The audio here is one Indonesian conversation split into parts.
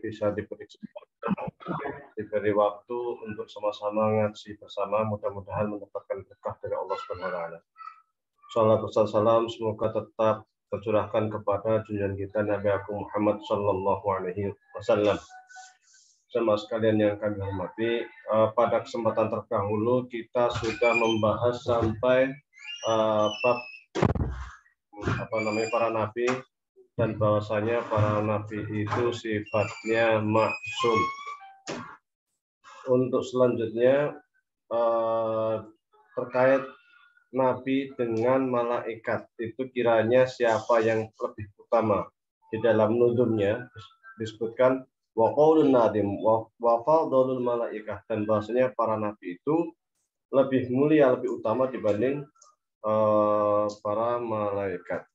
bisa diberi waktu untuk sama-sama ngaji bersama, mudah-mudahan mendapatkan berkah dari Allah Subhanahu wa taala. Shalawat dan salam semoga tetap tercurahkan kepada junjungan kita Nabi Agung Muhammad sallallahu alaihi wasallam. Sama sekalian yang kami hormati, pada kesempatan terdahulu kita sudah membahas sampai bab para nabi dan bahwasanya para nabi itu sifatnya maksum. Untuk selanjutnya terkait nabi dengan malaikat itu kiranya siapa yang lebih utama. Di dalam nuzumnya disebutkan wa qaulun nadim wa fadlul malaikah, dan bahasanya para nabi itu lebih mulia, lebih utama dibanding para malaikat.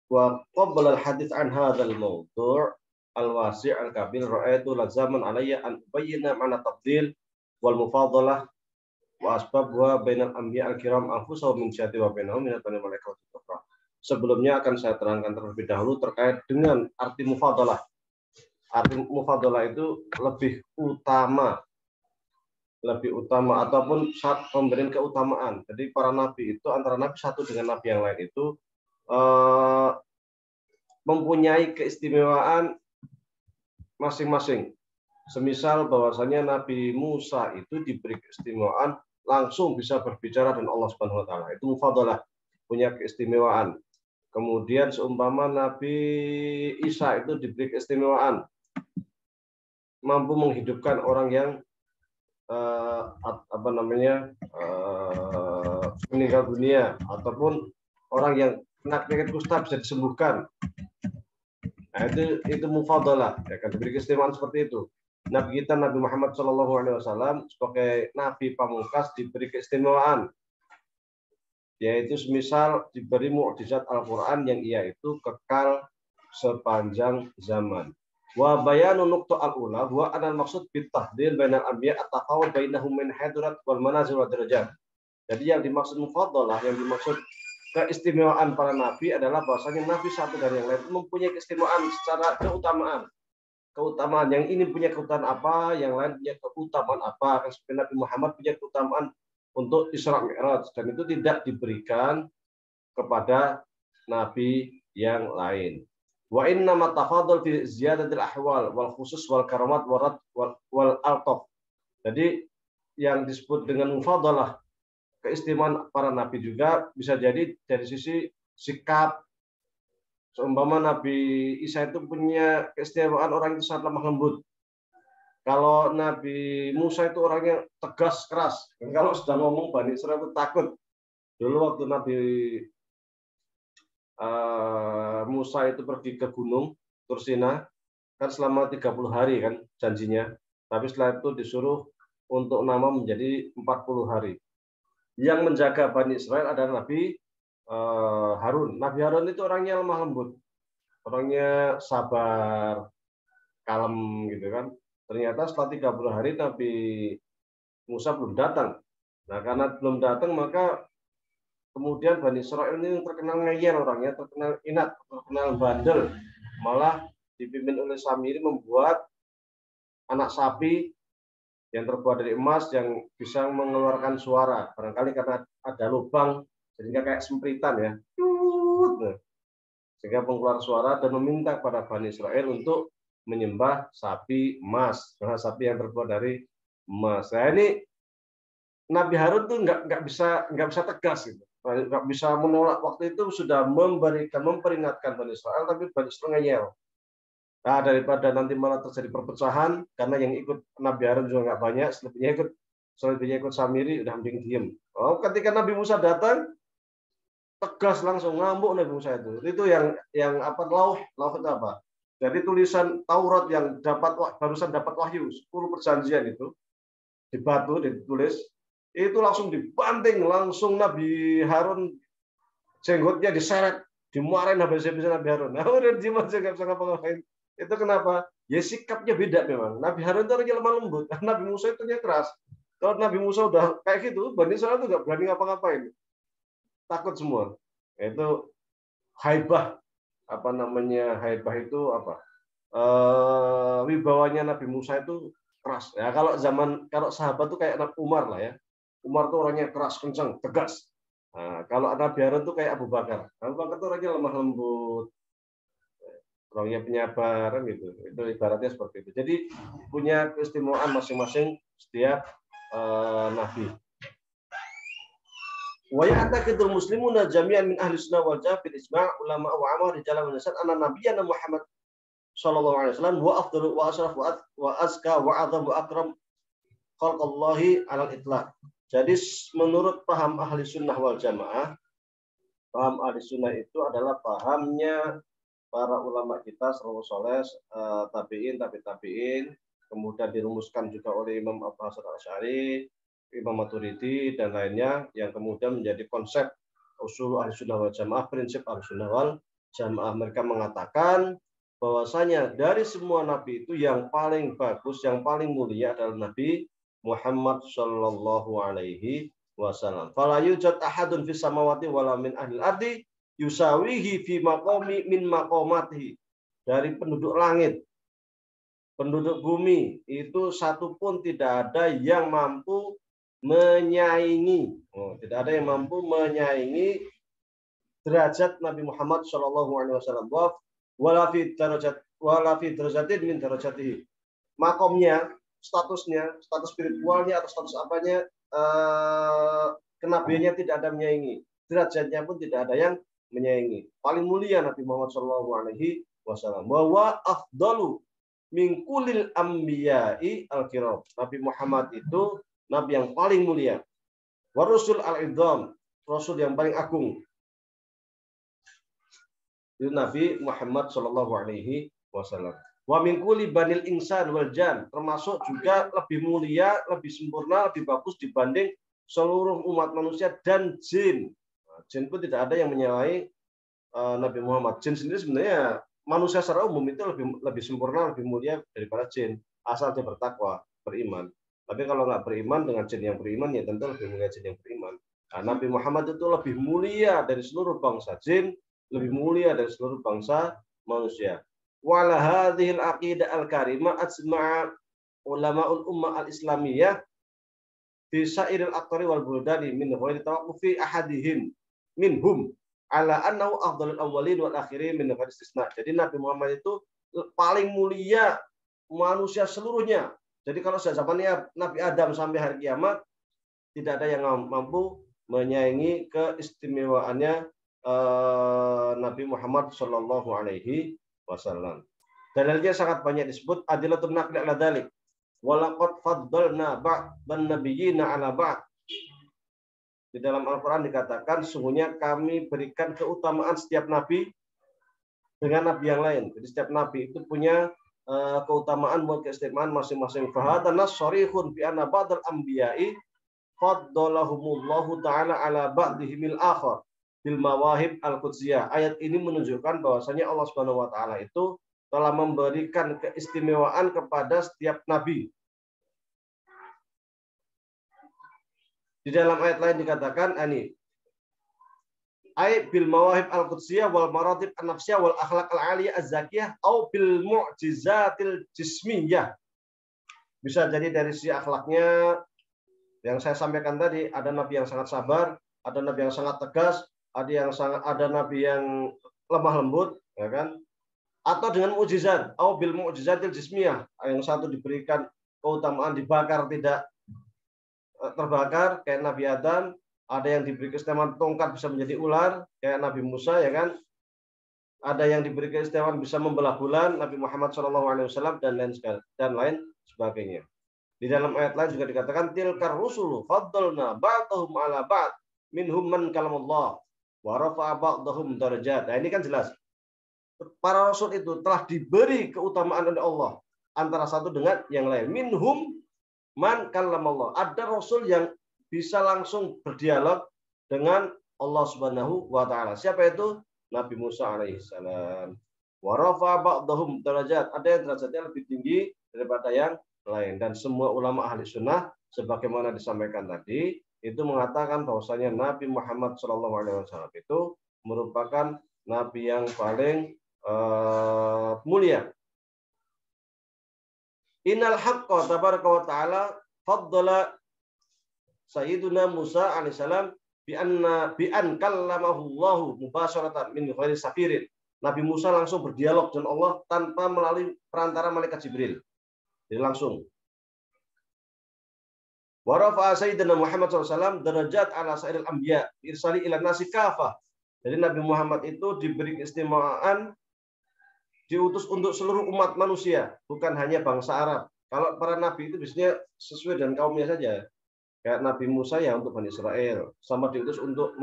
Wa qabla al-hadits an hadzal mawdu' al-wasi' al-kabir ra'aytu lazaman alayya an ubayyana ma'na tafdil wal mufadalah wa asbab wa bainal anbiya al-kiram anfusahum min syati wa bainahum min al-malaikat. Sebelumnya akan saya terangkan terlebih dahulu terkait dengan arti mufadalah. Arti mufadalah itu lebih utama ataupun pemberian keutamaan. Jadi para nabi itu antara nabi satu dengan nabi yang lain itu mempunyai keistimewaan masing-masing. Semisal bahwasanya Nabi Musa itu diberi keistimewaan langsung bisa berbicara dengan Allah Subhanahu wa taala. Itu mufadalah, punya keistimewaan. Kemudian seumpama Nabi Isa itu diberi keistimewaan mampu menghidupkan orang yang meninggal dunia ataupun orang yang kena penyakit kusta bisa disembuhkan. Nah, itu mufadalah, ya kan, diberi keistimewaan seperti itu. Nabi kita Nabi Muhammad SAW sebagai nabi pamungkas diberi keistimewaan, yaitu semisal diberi mukjizat Al-Quran yang ia itu kekal sepanjang zaman. Wa bayanu nuqta al-ula wa anal maksud bitahdil bainal anbiya at-tafawud bainahum min hadurat wal manazil wa derajat. Jadi yang dimaksud mufadalah, yang dimaksud keistimewaan para nabi adalah bahwasanya nabi satu dari yang lain mempunyai keistimewaan secara keutamaan. Keutamaan yang ini punya keutamaan apa, yang lain punya keutamaan apa. Seperti Nabi Muhammad punya keutamaan untuk Isra Mi'raj, dan itu tidak diberikan kepada nabi yang lain. Wa inna ma tafadul fi ziyadatil ahwal wal khusus wal karamat wal altaf. Jadi yang disebut dengan mufadalah, keistimewaan para nabi juga bisa jadi dari sisi sikap. Seumpama Nabi Isa itu punya keistimewaan orang itu sangat lemah lembut. Kalau Nabi Musa itu orangnya tegas keras. Dan kalau sudah ngomong Bani Israil itu takut. Dulu waktu Nabi Musa itu pergi ke gunung Tursina, kan selama 30 hari kan janjinya. Tapi setelah itu disuruh untuk nama menjadi 40 hari. Yang menjaga Bani Israil adalah Nabi Harun. Nabi Harun itu orangnya lemah lembut. Orangnya sabar, kalem gitu kan. Ternyata setelah 30 hari Nabi Musa belum datang. Nah, karena belum datang maka kemudian Bani Israil ini terkenal ngeyel orangnya, terkenal inat, terkenal bandel. Malah dipimpin oleh Samiri membuat anak sapi yang terbuat dari emas yang bisa mengeluarkan suara. Barangkali karena ada lubang, sehingga kayak sempritan ya. Sehingga mengeluarkan suara dan meminta kepada Bani Israil untuk menyembah sapi emas, karena sapi yang terbuat dari emas. Nah, ini Nabi Harun tuh nggak bisa tegas gitu, nggak bisa menolak. Waktu itu sudah memperingatkan Bani Israil, tapi Bani Israil ngeyel. Nah, daripada nanti malah terjadi perpecahan, karena yang ikut Nabi Harun juga nggak banyak, selebihnya ikut Samiri, udah mending diem. Oh, ketika Nabi Musa datang, tegas langsung ngamuk Nabi Musa itu. Itu yang apa, lauh itu apa? Jadi tulisan Taurat yang barusan dapat wahyu, 10 perjanjian itu di batu ditulis, itu langsung dibanting, langsung Nabi Harun jenggotnya diseret, dimarahin habis-habisan Nabi Harun. Nah, udah diem aja nggak bisa ngapa-ngapain. Itu kenapa? Ya sikapnya beda memang. Nabi Harun itu orangnya lemah lembut, Nabi Musa itu keras. Kalau Nabi Musa udah kayak gitu, Bani Israil itu nggak berani ngapa-ngapain, takut semua. Itu haibah apa namanya haibah itu apa wibawanya Nabi Musa itu keras. Ya kalau sahabat tuh kayak Nabi Umar lah ya. Umar tuh orangnya keras, kencang, tegas. Nah, kalau Nabi Harun tuh kayak Abu Bakar. Abu Bakar tuh orangnya lemah lembut, orangnya penyabar gitu. Itu ibaratnya seperti itu. Jadi punya keistimewaan masing-masing setiap nabi. Wa ya'taqidu muslimuna jami'an min ahli sunnah wal jamaah bil ijma' ulama wa amah rijalan wa nisaa anna nabiyyana Muhammad sallallahu alaihi wasallam wa afdalu wa asraf wa azka wa a'zam wa akram khalqallahi 'alal itlaq. Jadi menurut paham ahli sunnah wal jamaah, paham ahli sunnah itu adalah pahamnya para ulama kita, salafus saleh, tabi'in, tabi'in, kemudian dirumuskan juga oleh Imam Abu Hasan Asy'ari, Imam Maturidi dan lainnya, yang kemudian menjadi konsep usul Ahlussunnah wal Jamaah, prinsip Ahlussunnah wal Jamaah. Mereka mengatakan bahwasanya dari semua nabi itu yang paling bagus, yang paling mulia adalah Nabi Muhammad sallallahu alaihi wasallam. Fala yujad ahadun fis samawati wala min ahlil ardi yusawihi fi maqami min maqamatihi. Dari penduduk langit, penduduk bumi, itu satu pun tidak ada yang mampu menyaingi, tidak ada yang mampu menyaingi derajat Nabi Muhammad Shallallahu Alaihi Wasallam. Wala fi darajatin min darajatihi. Makomnya, statusnya, status spiritualnya atau status apanya, kenabiannya tidak ada menyaingi. Derajatnya pun tidak ada yang menyaingi. Paling mulia Nabi Muhammad Shallallahu Alaihi Wasallam. Bahwa afdalu min kulil anbiya'i al-kiram. Nabi Muhammad itu Nabi yang paling mulia. Wa Rasul al-Idham, Rasul yang paling agung. Itu Nabi Muhammad sallallahu alaihi wasallam. Wa min kulli banil insan wal jan, termasuk juga lebih mulia, lebih sempurna, lebih bagus dibanding seluruh umat manusia dan jin. Jin pun tidak ada yang menyalahi Nabi Muhammad. Jin sendiri sebenarnya manusia secara umum itu lebih sempurna, lebih mulia daripada jin, asal dia bertakwa, beriman. Tapi kalau nggak beriman dengan jin yang beriman, ya tentu lebih mulia jin yang beriman. Nah, Nabi Muhammad itu lebih mulia dari seluruh bangsa jin, lebih mulia dari seluruh bangsa manusia. Wala hadhil aqidah al-karimah asma' ulama'ul ummah al-islamiyah fi sa'iril aqtari wal buldani min ghairi tawaqqufi ahadihim minhum ala annahu afdhalul awwalin wal akhirin min ghairi istisna. Jadi Nabi Muhammad itu paling mulia manusia seluruhnya. Jadi kalau sejak zamannya Nabi Adam sampai hari kiamat, tidak ada yang mampu menyaingi keistimewaannya Nabi Muhammad Shallallahu Alaihi Wasallam. Dalilnya sangat banyak disebut adilatun naqli ala dzalik. Walaqad faddalna ba'dan nabiyyina ala ba'd. Di dalam Al-Qur'an dikatakan sungguhnya kami berikan keutamaan setiap nabi dengan nabi yang lain. Jadi setiap nabi itu punya keutamaan buat keistimewaan masing-masing. Fahadha nasharihun bi anna ba'dal anbiya'i faddalahumullahu ta'ala ala ba'dihimil akhar bil mawahib al-qudsiyah. Ayat ini menunjukkan bahwasanya Allah Subhanahu wa taala itu telah memberikan keistimewaan kepada setiap nabi. Di dalam ayat lain dikatakan ini ay bil mawahib al-qudsiyah wal maratib an-nafsiyah wal akhlaq al-aliyah az-zakiyah au bil mu'jizatil jismiyah. Bisa jadi dari sisi akhlaknya yang saya sampaikan tadi, ada nabi yang sangat sabar, ada nabi yang sangat tegas, ada nabi yang lemah lembut, ya kan? Atau dengan mukjizat, au bil mu'jizatil jismiyah, yang satu diberikan keutamaan dibakar tidak terbakar kayak Nabi Adam. Ada yang diberi keistimewaan tongkat bisa menjadi ular, kayak Nabi Musa, ya kan? Ada yang diberi keistimewaan bisa membelah bulan, Nabi Muhammad SAW, dan lain sebagainya. Di dalam ayat lain juga dikatakan tilkar rusulu faddalna ba'dahum ala ba'd minhum man kalamullah wa rafa'a ba'dahum darajat. Nah, ini kan jelas. Para rasul itu telah diberi keutamaan oleh Allah antara satu dengan yang lain. Minhum man kalamullah. Ada rasul yang bisa langsung berdialog dengan Allah Subhanahu wa taala. Siapa itu? Nabi Musa alaihissalam. Wa rafa ba'dahum darajat. Ada yang derajatnya lebih tinggi daripada yang lain. Dan semua ulama ahli sunnah sebagaimana disampaikan tadi itu mengatakan bahwasanya Nabi Muhammad SAW itu merupakan nabi yang paling mulia. Innal haqqa tabaraka wa ta'ala faddala Sayyiduna Musa alaihissalam bi an kallamahu Allahu mubasharatan min ghairi safirin. Nabi Musa langsung berdialog dengan Allah tanpa melalui perantara malaikat Jibril. Jadi langsung. Wa rafa'a Sayyidina Muhammad SAW derajat ala sa'iril anbiya irsali ila nasi kafah. Jadi Nabi Muhammad itu diberi keistimewaan, diutus untuk seluruh umat manusia, bukan hanya bangsa Arab. Kalau para nabi itu biasanya sesuai dengan kaumnya saja. Kayak Nabi Musa ya untuk Bani Israel, sama diutus untuk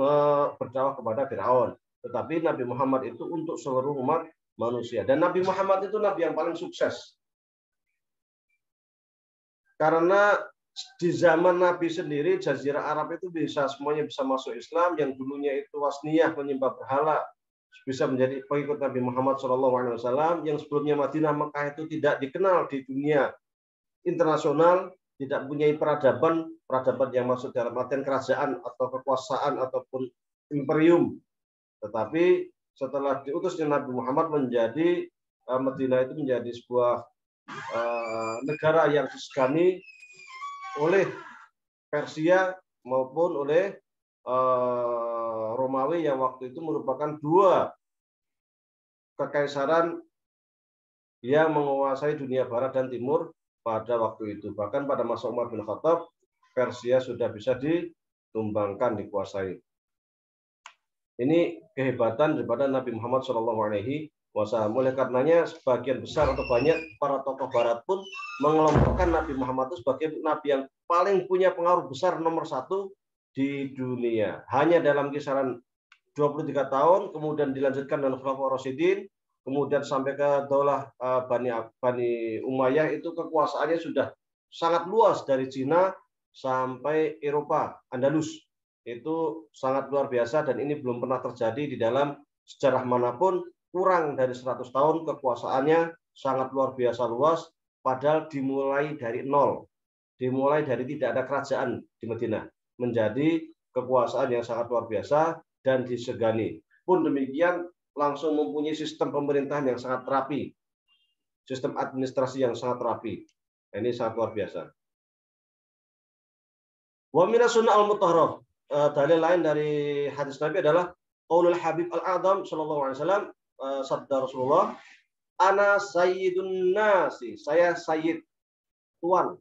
berdakwah kepada Firaun. Tetapi Nabi Muhammad itu untuk seluruh umat manusia. Dan Nabi Muhammad itu nabi yang paling sukses. Karena di zaman Nabi sendiri, Jazirah Arab itu semuanya bisa masuk Islam. Yang dulunya itu wasniyah, menyembah berhala, bisa menjadi pengikut Nabi Muhammad SAW. Yang sebelumnya Madinah, Mekah itu tidak dikenal di dunia internasional, tidak punya peradaban yang masuk dalam artian kerajaan atau kekuasaan ataupun imperium. Tetapi setelah diutusnya Nabi Muhammad menjadi Madinah itu menjadi sebuah negara yang disegani oleh Persia maupun oleh Romawi yang waktu itu merupakan dua kekaisaran yang menguasai dunia barat dan timur pada waktu itu. Bahkan pada masa Umar bin Khattab, Persia sudah bisa ditumbangkan, dikuasai. Ini kehebatan daripada Nabi Muhammad SAW. Oleh karenanya sebagian besar atau banyak para tokoh Barat pun mengelompokkan Nabi Muhammad itu sebagai Nabi yang paling punya pengaruh besar nomor 1 di dunia. Hanya dalam kisaran 23 tahun, kemudian dilanjutkan dengan Khulafaur Rasyidin, kemudian sampai ke Daulah Bani Umayyah, itu kekuasaannya sudah sangat luas dari Cina sampai Eropa, Andalus. Itu sangat luar biasa dan ini belum pernah terjadi di dalam sejarah manapun. Kurang dari 100 tahun kekuasaannya sangat luar biasa luas, padahal dimulai dari nol. Dimulai dari tidak ada kerajaan di Madinah. Menjadi kekuasaan yang sangat luar biasa dan disegani. Pun demikian langsung mempunyai sistem pemerintahan yang sangat rapi, sistem administrasi yang sangat rapi. Ini sangat luar biasa. Wa minas sunnah al-mutahharah. Dalil lain dari hadis Nabi adalah qaulul Habib al-A'zam sallallahu alaihi wasallam, sabda Rasulullah, ana sayyidun nasi, saya sayyid, tuan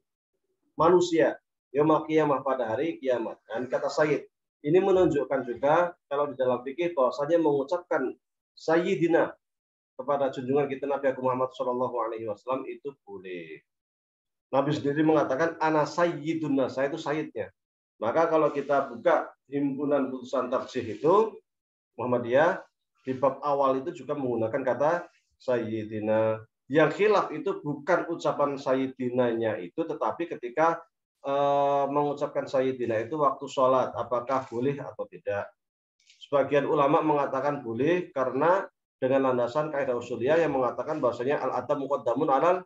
manusia, yaumul qiyamah, pada hari kiamat. Dan kata sayyid ini menunjukkan juga kalau di dalam fikih bahwasanya mengucapkan sayyidina kepada junjungan kita Nabi Muhammad SAW itu boleh. Nabi sendiri mengatakan ana sayyidun nas, saya itu sayyidnya. Maka kalau kita buka himpunan putusan tarjih itu Muhammadiyah, di bab awal itu juga menggunakan kata sayyidina. Yang khilaf itu bukan ucapan sayyidinanya itu, tetapi ketika mengucapkan sayyidina itu waktu sholat, apakah boleh atau tidak. Sebagian ulama mengatakan boleh karena dengan landasan kaidah usuliyah yang mengatakan bahwasanya al-adab muqaddamun alal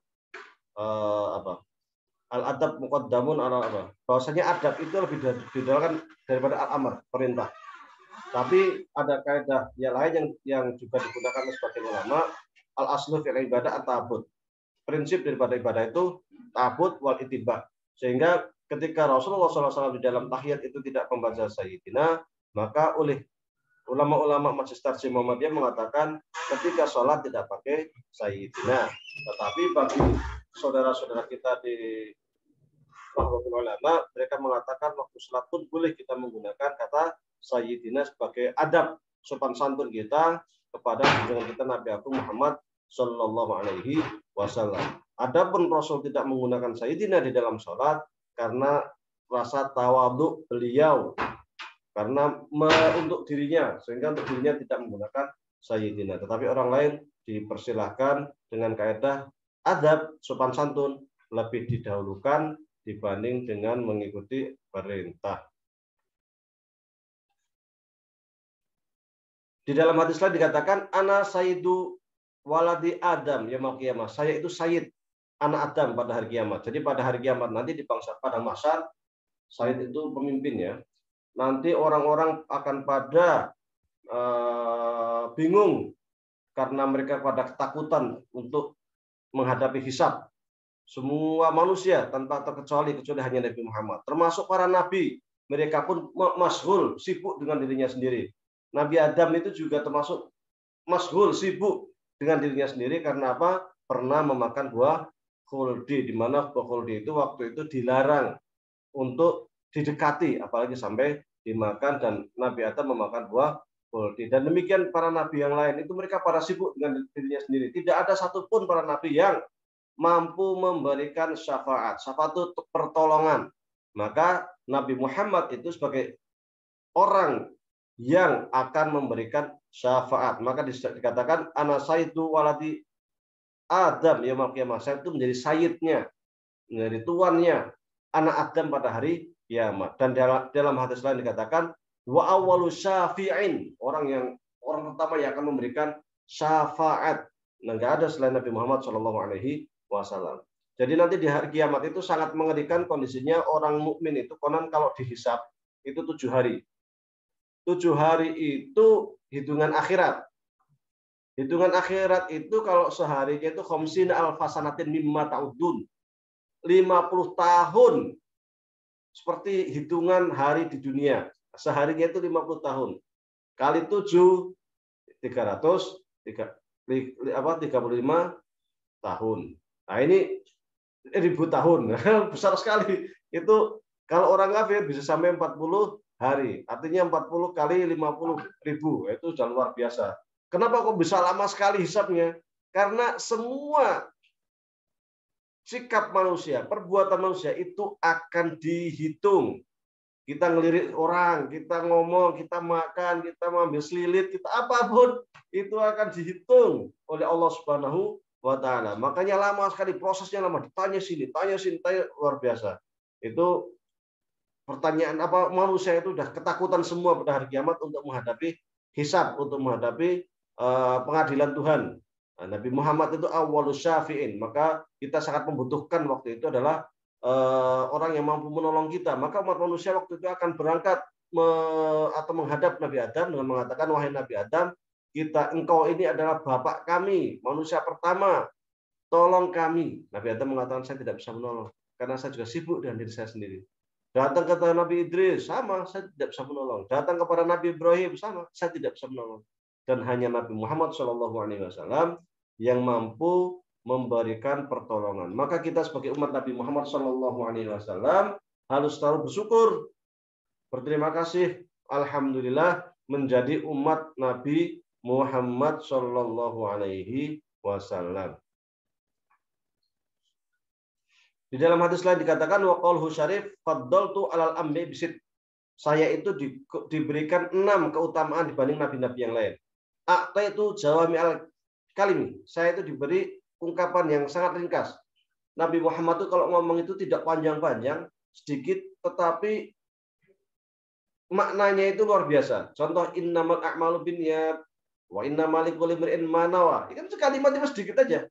al-adab muqaddamun alal apa? Bahwasanya adab itu lebih didahulukan daripada al-amr, perintah. Tapi ada kaidah yang lain yang juga digunakan oleh sebagian ulama, al-aslu fil ibadah at-ta'abbud. Prinsip daripada ibadah itu ta'abbud wal ittiba. Sehingga ketika Rasulullah SAW di dalam tahiyat itu tidak membaca sayyidina, maka oleh ulama-ulama Majelis Tarjih Muhammadiyah mengatakan ketika sholat tidak pakai sayyidina. Tetapi bagi saudara-saudara kita di ulama, mereka mengatakan waktu sholat pun boleh kita menggunakan kata sayyidina sebagai adab sopan santun kita kepada junjungan kita Nabi Agung Muhammad Sallallahu Alaihi Wasallam. Adapun Rasul tidak menggunakan sayyidina di dalam sholat karena rasa tawadhu beliau, karena untuk dirinya, sehingga untuk dirinya tidak menggunakan sayyidina. Tetapi orang lain dipersilahkan dengan kaidah adab sopan santun lebih didahulukan dibanding dengan mengikuti perintah. Di dalam hadis lain dikatakan ana sayyidu waladi Adam yaumil qiyamah. Saya itu sayyid anak Adam pada hari kiamat. Jadi pada hari kiamat nanti di bangsa padang mahsyar, sayyid itu pemimpinnya. Nanti orang-orang akan pada bingung karena mereka pada ketakutan untuk menghadapi hisab. Semua manusia tanpa terkecuali kecuali hanya Nabi Muhammad. Termasuk para nabi, mereka pun masyghul, sibuk dengan dirinya sendiri. Nabi Adam itu juga termasuk masyghul, sibuk dengan dirinya sendiri karena apa? Pernah memakan buah khuldi, di mana buah khuldi itu waktu itu dilarang untuk didekati, apalagi sampai dimakan, dan Nabi Adam memakan buah khuldi. Dan demikian para nabi yang lain itu mereka pada sibuk dengan dirinya sendiri. Tidak ada satupun para nabi yang mampu memberikan syafaat. Syafaat itu pertolongan. Maka Nabi Muhammad itu sebagai orang yang akan memberikan syafaat. Maka dikatakan ana sayyidu waladi Adam yaumil qiyamah. Saya itu menjadi sayyidnya, menjadi tuannya anak Adam pada hari kiamat. Dan dalam hadis lain dikatakan wa awwalu syafi'in, orang pertama yang akan memberikan syafaat. Nah, enggak ada selain Nabi Muhammad SAW. Jadi nanti di hari kiamat itu sangat mengerikan kondisinya. Orang mukmin itu konon kalau dihisab itu 7 hari. 7 hari itu hitungan akhirat. Hitungan akhirat itu kalau seharinya itu khamsin alfasanatin mimma ta'udun. 50 tahun seperti hitungan hari di dunia. Seharinya itu 50 tahun. Kali 7 335 tahun. Nah, ini 1000 tahun. Besar sekali. Itu kalau orang kafir bisa sampai 40 hari. Artinya 40 kali 50.000. Itu sudah luar biasa. Kenapa kok bisa lama sekali hisabnya? Karena semua sikap manusia, perbuatan manusia itu akan dihitung. Kita ngelirik orang, kita ngomong, kita makan, kita mengambil selilit, kita apapun itu akan dihitung oleh Allah Subhanahu wa Ta'ala. Makanya lama sekali, prosesnya lama. Ditanya sini, tanya luar biasa. Itu pertanyaan apa, manusia itu udah ketakutan semua pada hari kiamat untuk menghadapi hisab, untuk menghadapi pengadilan Tuhan. Nah, Nabi Muhammad itu awwalus syafi'in. Maka kita sangat membutuhkan waktu itu adalah orang yang mampu menolong kita. Maka umat manusia waktu itu akan berangkat atau menghadap Nabi Adam dengan mengatakan, wahai Nabi Adam, engkau ini adalah bapak kami, manusia pertama, tolong kami. Nabi Adam mengatakan, saya tidak bisa menolong karena saya juga sibuk dengan diri saya sendiri. Datang kepada Nabi Idris, sama, saya tidak bisa menolong. Datang kepada Nabi Ibrahim, sama, saya tidak bisa menolong. Dan hanya Nabi Muhammad SAW yang mampu memberikan pertolongan. Maka kita sebagai umat Nabi Muhammad SAW harus selalu bersyukur, berterima kasih, alhamdulillah menjadi umat Nabi Muhammad SAW. Di dalam hadis lain dikatakan waqaluhu syarif faddaltu alal ambi bisid. Saya itu diberikan 6 keutamaan dibanding nabi-nabi yang lain. Akta itu jawami al kalimi. Saya itu diberi ungkapan yang sangat ringkas. Nabi Muhammad itu kalau ngomong itu tidak panjang-panjang, sedikit, tetapi maknanya itu luar biasa. Contoh innamal a'malu binniyat wa innamal likulli imri'in ma nawa. Itu kalimatnya sedikit aja.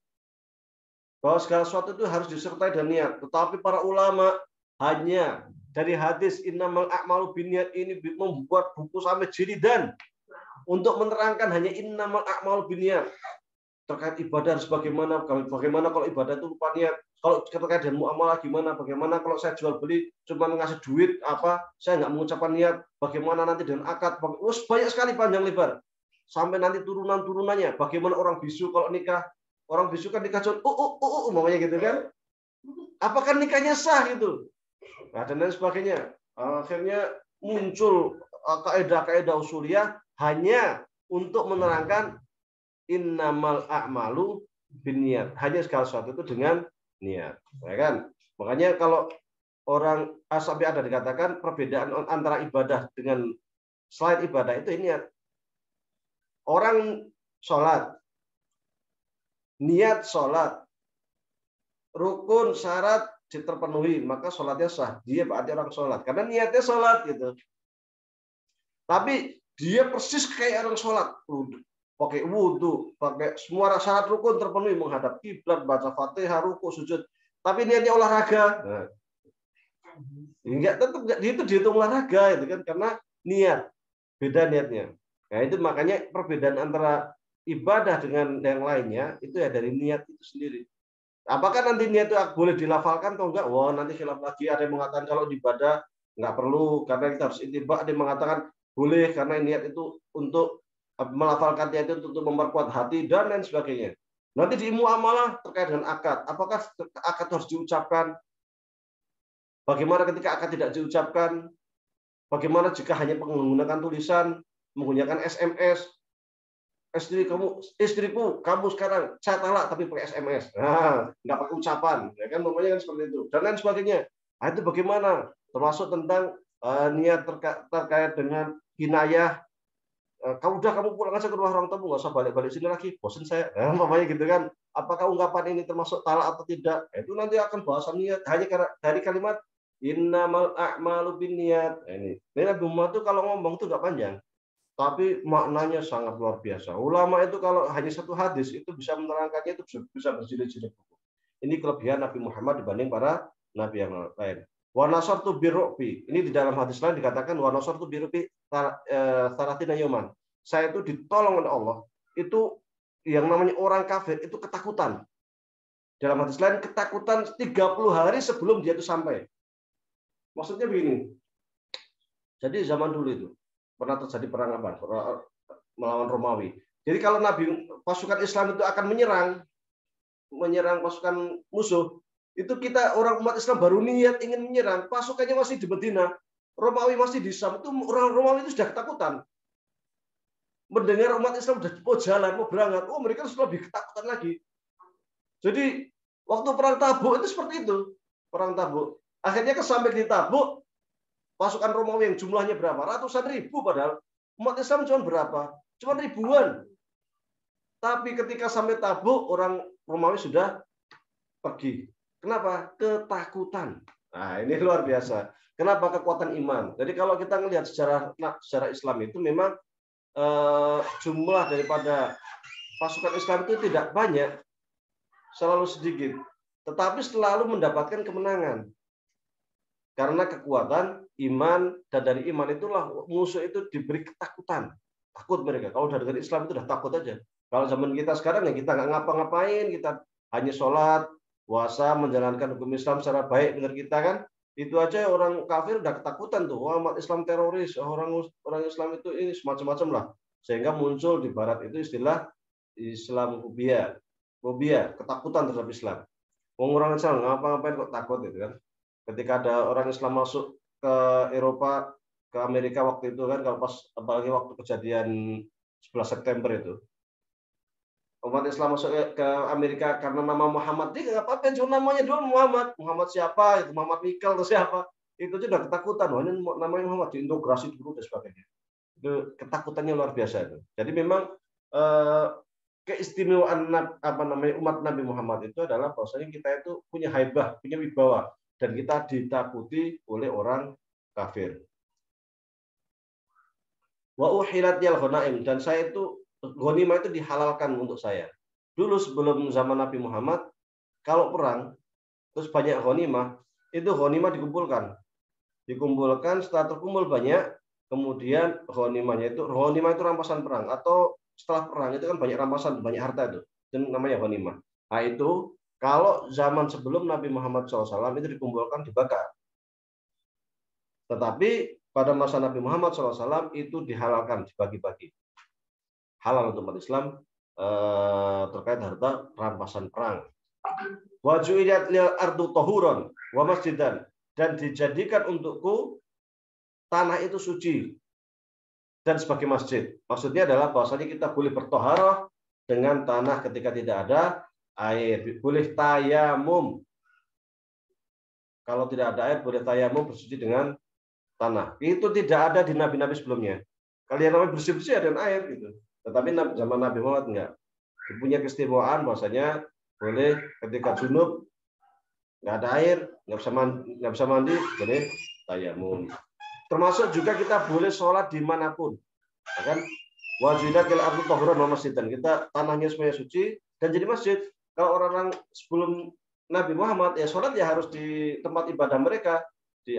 Bahwa segala sesuatu itu harus disertai dengan niat. Tetapi para ulama hanya dari hadis innamal a'malu binniyat ini membuat buku sampai jilid untuk menerangkan hanya innamal a'malu binniyat. Terkait ibadah harus bagaimana kalau ibadah itu lupa niat, kalau terkait dengan muamalah gimana, bagaimana kalau saya jual beli cuma ngasih duit saya nggak mengucapkan niat, bagaimana nanti dengan akad, banyak sekali panjang lebar sampai nanti turunan-turunannya, bagaimana orang bisu kalau nikah, orang bisu kan nikah cuma umpamanya gitu kan, apakah nikahnya sah gitu, nah, dan lain sebagainya. Akhirnya muncul kaidah-kaidah usuliyah hanya untuk menerangkan innamal a'malu binniyat. Hanya segala sesuatu itu dengan niat. Ya kan? Makanya kalau orang sampai ada dikatakan perbedaan antara ibadah dengan selain ibadah itu niat. Orang sholat, niat sholat, rukun syarat terpenuhi, maka sholatnya sah. Dia berarti orang sholat. Karena niatnya sholat gitu. Tapi dia persis kayak orang sholat. Pakai wudhu, pakai semua syarat rukun terpenuhi, menghadap kiblat, baca Fatihah, ruku, sujud. Tapi niatnya olahraga. Nah, enggak, tetap itu dihitung olahraga itu kan, karena niat beda niatnya. Nah, itu makanya perbedaan antara ibadah dengan yang lainnya itu ya dari niat itu sendiri. Apakah nanti niat itu boleh dilafalkan atau enggak? Wah, nanti khilaf lagi. Ada yang mengatakan kalau ibadah nggak perlu karena kita harus ittiba. Ada yang mengatakan boleh karena niat itu untuk melafalkan niat itu untuk memperkuat hati dan lain sebagainya. Nanti di muamalah terkait dengan akad. Apakah akad harus diucapkan? Bagaimana ketika akad tidak diucapkan? Bagaimana jika hanya menggunakan tulisan, menggunakan SMS? Istriku, kamu sekarang saya talak tapi pakai SMS. Nah, nggak pakai ucapan, ya kan? Namanya kan seperti itu dan lain sebagainya. Nah, itu bagaimana? Termasuk tentang niat terkait dengan kinayah. Kamu pulang aja ke rumah orang tua, nggak usah balik-balik sini lagi, bosan saya. Nah, namanya gitu kan. Apakah ungkapan ini termasuk talak atau tidak? Itu nanti akan bahasan niat. Hanya dari kalimat innamal a'malu binniyat. Ini Nabi Muhammad tuh kalau ngomong tuh nggak panjang. Tapi maknanya sangat luar biasa. Ulama itu kalau hanya satu hadis itu bisa menerangkannya, itu bisa berjilid-jilid buku. Ini kelebihan Nabi Muhammad dibanding para nabi yang lain. Wa nasartu birru'bi. Ini di dalam hadis lain dikatakan wa nasartu birru'bi salatina yauman. Saya itu ditolong oleh Allah. Itu yang namanya orang kafir itu ketakutan. Dalam hadis lain ketakutan 30 hari sebelum dia itu sampai. Maksudnya begini. Jadi zaman dulu itu pernah terjadi perang apa? Melawan Romawi. Jadi kalau pasukan Islam itu akan menyerang pasukan musuh, itu kita orang umat Islam baru niat ingin menyerang, pasukannya masih di Medina, Romawi masih di Syam, itu orang Romawi itu sudah ketakutan. Mendengar umat Islam sudah mau jalan, mau berangkat, mereka sudah lebih ketakutan lagi. Jadi waktu perang Tabuk itu seperti itu, perang Tabuk. Akhirnya sampai di Tabuk, pasukan Romawi yang jumlahnya berapa? Ratusan ribu padahal. Umat Islam cuma berapa? Cuma ribuan. Tapi ketika sampai Tabuk, orang Romawi sudah pergi. Kenapa? Ketakutan. Nah, ini luar biasa. Kenapa? Kekuatan iman. Jadi kalau kita melihat sejarah Islam itu memang jumlah daripada pasukan Islam itu tidak banyak, selalu sedikit. Tetapi selalu mendapatkan kemenangan. Karena kekuatan iman, dan dari iman itulah musuh itu diberi ketakutan. Takut mereka. Kalau udah dengan Islam itu udah takut aja. Kalau zaman kita sekarang ya kita nggak ngapa-ngapain, kita hanya sholat, puasa, menjalankan hukum Islam secara baik benar kita kan. Itu aja orang kafir udah ketakutan tuh. Wah, umat Islam teroris, orang Islam itu ini semacam-macam lah. Sehingga muncul di barat itu istilah Islamofobia, ketakutan terhadap Islam. Orang Islam ngapa-ngapain kok takut gitu kan. Ketika ada orang Islam masuk ke Eropa, ke Amerika waktu itu kan, kalau pas apalagi waktu kejadian 11 September itu, umat Islam masuk ke Amerika karena nama Muhammad, dia nggak apa-apa, cuma namanya doang Muhammad siapa, itu Muhammad Michael atau siapa, itu sudah ketakutan, wah ini namanya Muhammad, diintegrasi dulu dan sebagainya. Itu ketakutannya luar biasa itu. Jadi memang keistimewaan umat Nabi Muhammad itu adalah bahwasanya kita itu punya haibah, punya wibawa, dan kita ditakuti oleh orang kafir. Wa uhilat yal ghanaim, dan saya itu ghanimah itu dihalalkan untuk saya. Dulu sebelum zaman Nabi Muhammad, kalau perang terus banyak ghanimah, itu ghanimah dikumpulkan, setelah terkumpul banyak, kemudian ghanimah itu rampasan perang, atau setelah perang itu kan banyak rampasan, banyak harta itu namanya ghanimah. Nah itu kalau zaman sebelum Nabi Muhammad SAW itu dikumpulkan, dibakar. Tetapi pada masa Nabi Muhammad SAW itu dihalalkan, dibagi-bagi. Halal untuk umat Islam terkait harta rampasan perang. Wa ju'ilat lil ardu tahuran wa masjidan, dan dijadikan untukku tanah itu suci dan sebagai masjid. Maksudnya adalah bahwasanya kita boleh bertoharah dengan tanah ketika tidak ada air, boleh tayamum. Kalau tidak ada air, boleh tayamum, bersuci dengan tanah. Itu tidak ada di nabi-nabi sebelumnya. Kalian namanya bersih-bersih dengan air gitu. Tetapi zaman Nabi Muhammad enggak. Punya keistimewaan bahwasanya boleh ketika junub nggak ada air, nggak bisa mandi, boleh tayamum. Termasuk juga kita boleh sholat dimanapun, ya kan? Wajidatil ardu tahuran wa masjidan. Kita tanahnya semuanya suci dan jadi masjid. Kalau orang-orang sebelum Nabi Muhammad ya sholat ya harus di tempat ibadah mereka, di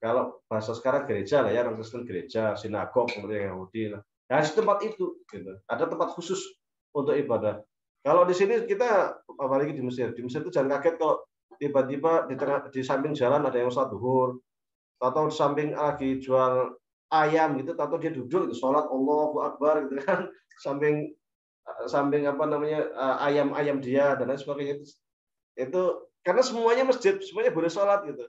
Kalau bahasa sekarang gereja lah ya, orang Kristen gereja, sinagog, kemudian Yahudi lah. Nah, di tempat itu, gitu. Ada tempat khusus untuk ibadah. Kalau di sini kita, apalagi di Mesir itu jangan kaget kalau tiba-tiba di samping jalan ada yang sholat zuhur, atau di samping lagi jual ayam gitu, atau dia duduk itu sholat Allahu Akbar gitu kan, samping apa namanya ayam dia dan lain sebagainya itu karena semuanya masjid, semuanya boleh sholat gitu.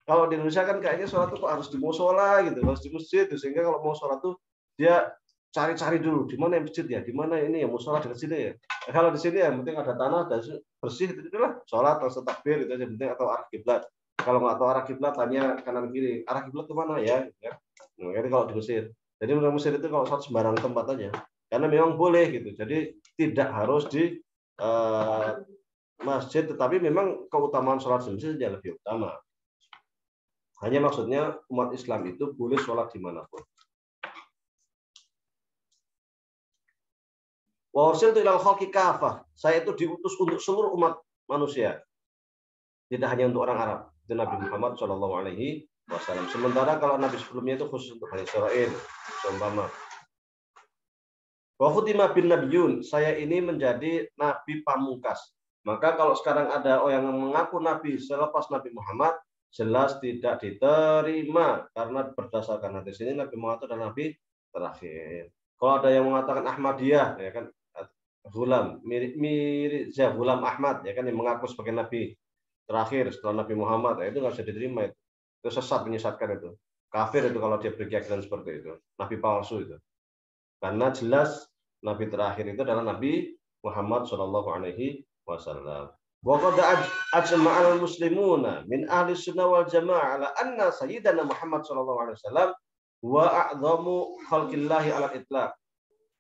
Kalau di Indonesia kan kayaknya sholat itu kok harus di musola gitu, harus di masjid, sehingga kalau mau sholat tuh dia cari-cari dulu di mana yang masjid ya, di mana ini ya musola dekat sini ya. Nah, kalau di sini ya penting ada tanah, ada bersih, itu lah sholat langsung takbir itu aja penting, atau arah kiblat. Kalau nggak tahu arah kiblat tanya kanan kiri, arah kiblat kemana ya? Nah, jadi kalau di Mesir, jadi orang Mesir itu kalau sholat sembarang tempat aja, karena memang boleh gitu. Jadi tidak harus di masjid, tetapi memang keutamaan sholat di masjid lebih utama. Hanya maksudnya umat Islam itu boleh sholat dimanapun. Wa ursiltu ilal khalqi kafah. Saya itu diutus untuk seluruh umat manusia. Tidak hanya untuk orang Arab. Itu Nabi Muhammad SAW. Sementara kalau Nabi sebelumnya itu khusus untuk Bani Israil. Seumpama. Wa khutima bin nabiyun. Saya ini menjadi Nabi pamungkas. Maka kalau sekarang ada orang yang mengaku Nabi selepas Nabi Muhammad, jelas tidak diterima karena berdasarkan hadis ini Nabi Muhammad adalah Nabi terakhir. Kalau ada yang mengatakan Ahmadiyah, ya kan, Ghulam, Mirza Ghulam Ahmad, ya kan, yang mengaku sebagai Nabi terakhir setelah Nabi Muhammad, ya, itu nggak bisa diterima itu. Itu sesat, menyesatkan itu. Kafir itu kalau dia berkeyakinan seperti itu. Nabi palsu itu. Karena jelas Nabi terakhir itu adalah Nabi Muhammad SAW. Wa qad ajma'al muslimuna min ahli sunnah wal jamaah ala anna sayyidana Muhammad sallallahu alaihi wasallam wa a'dhamu khalqillahi ala itlaq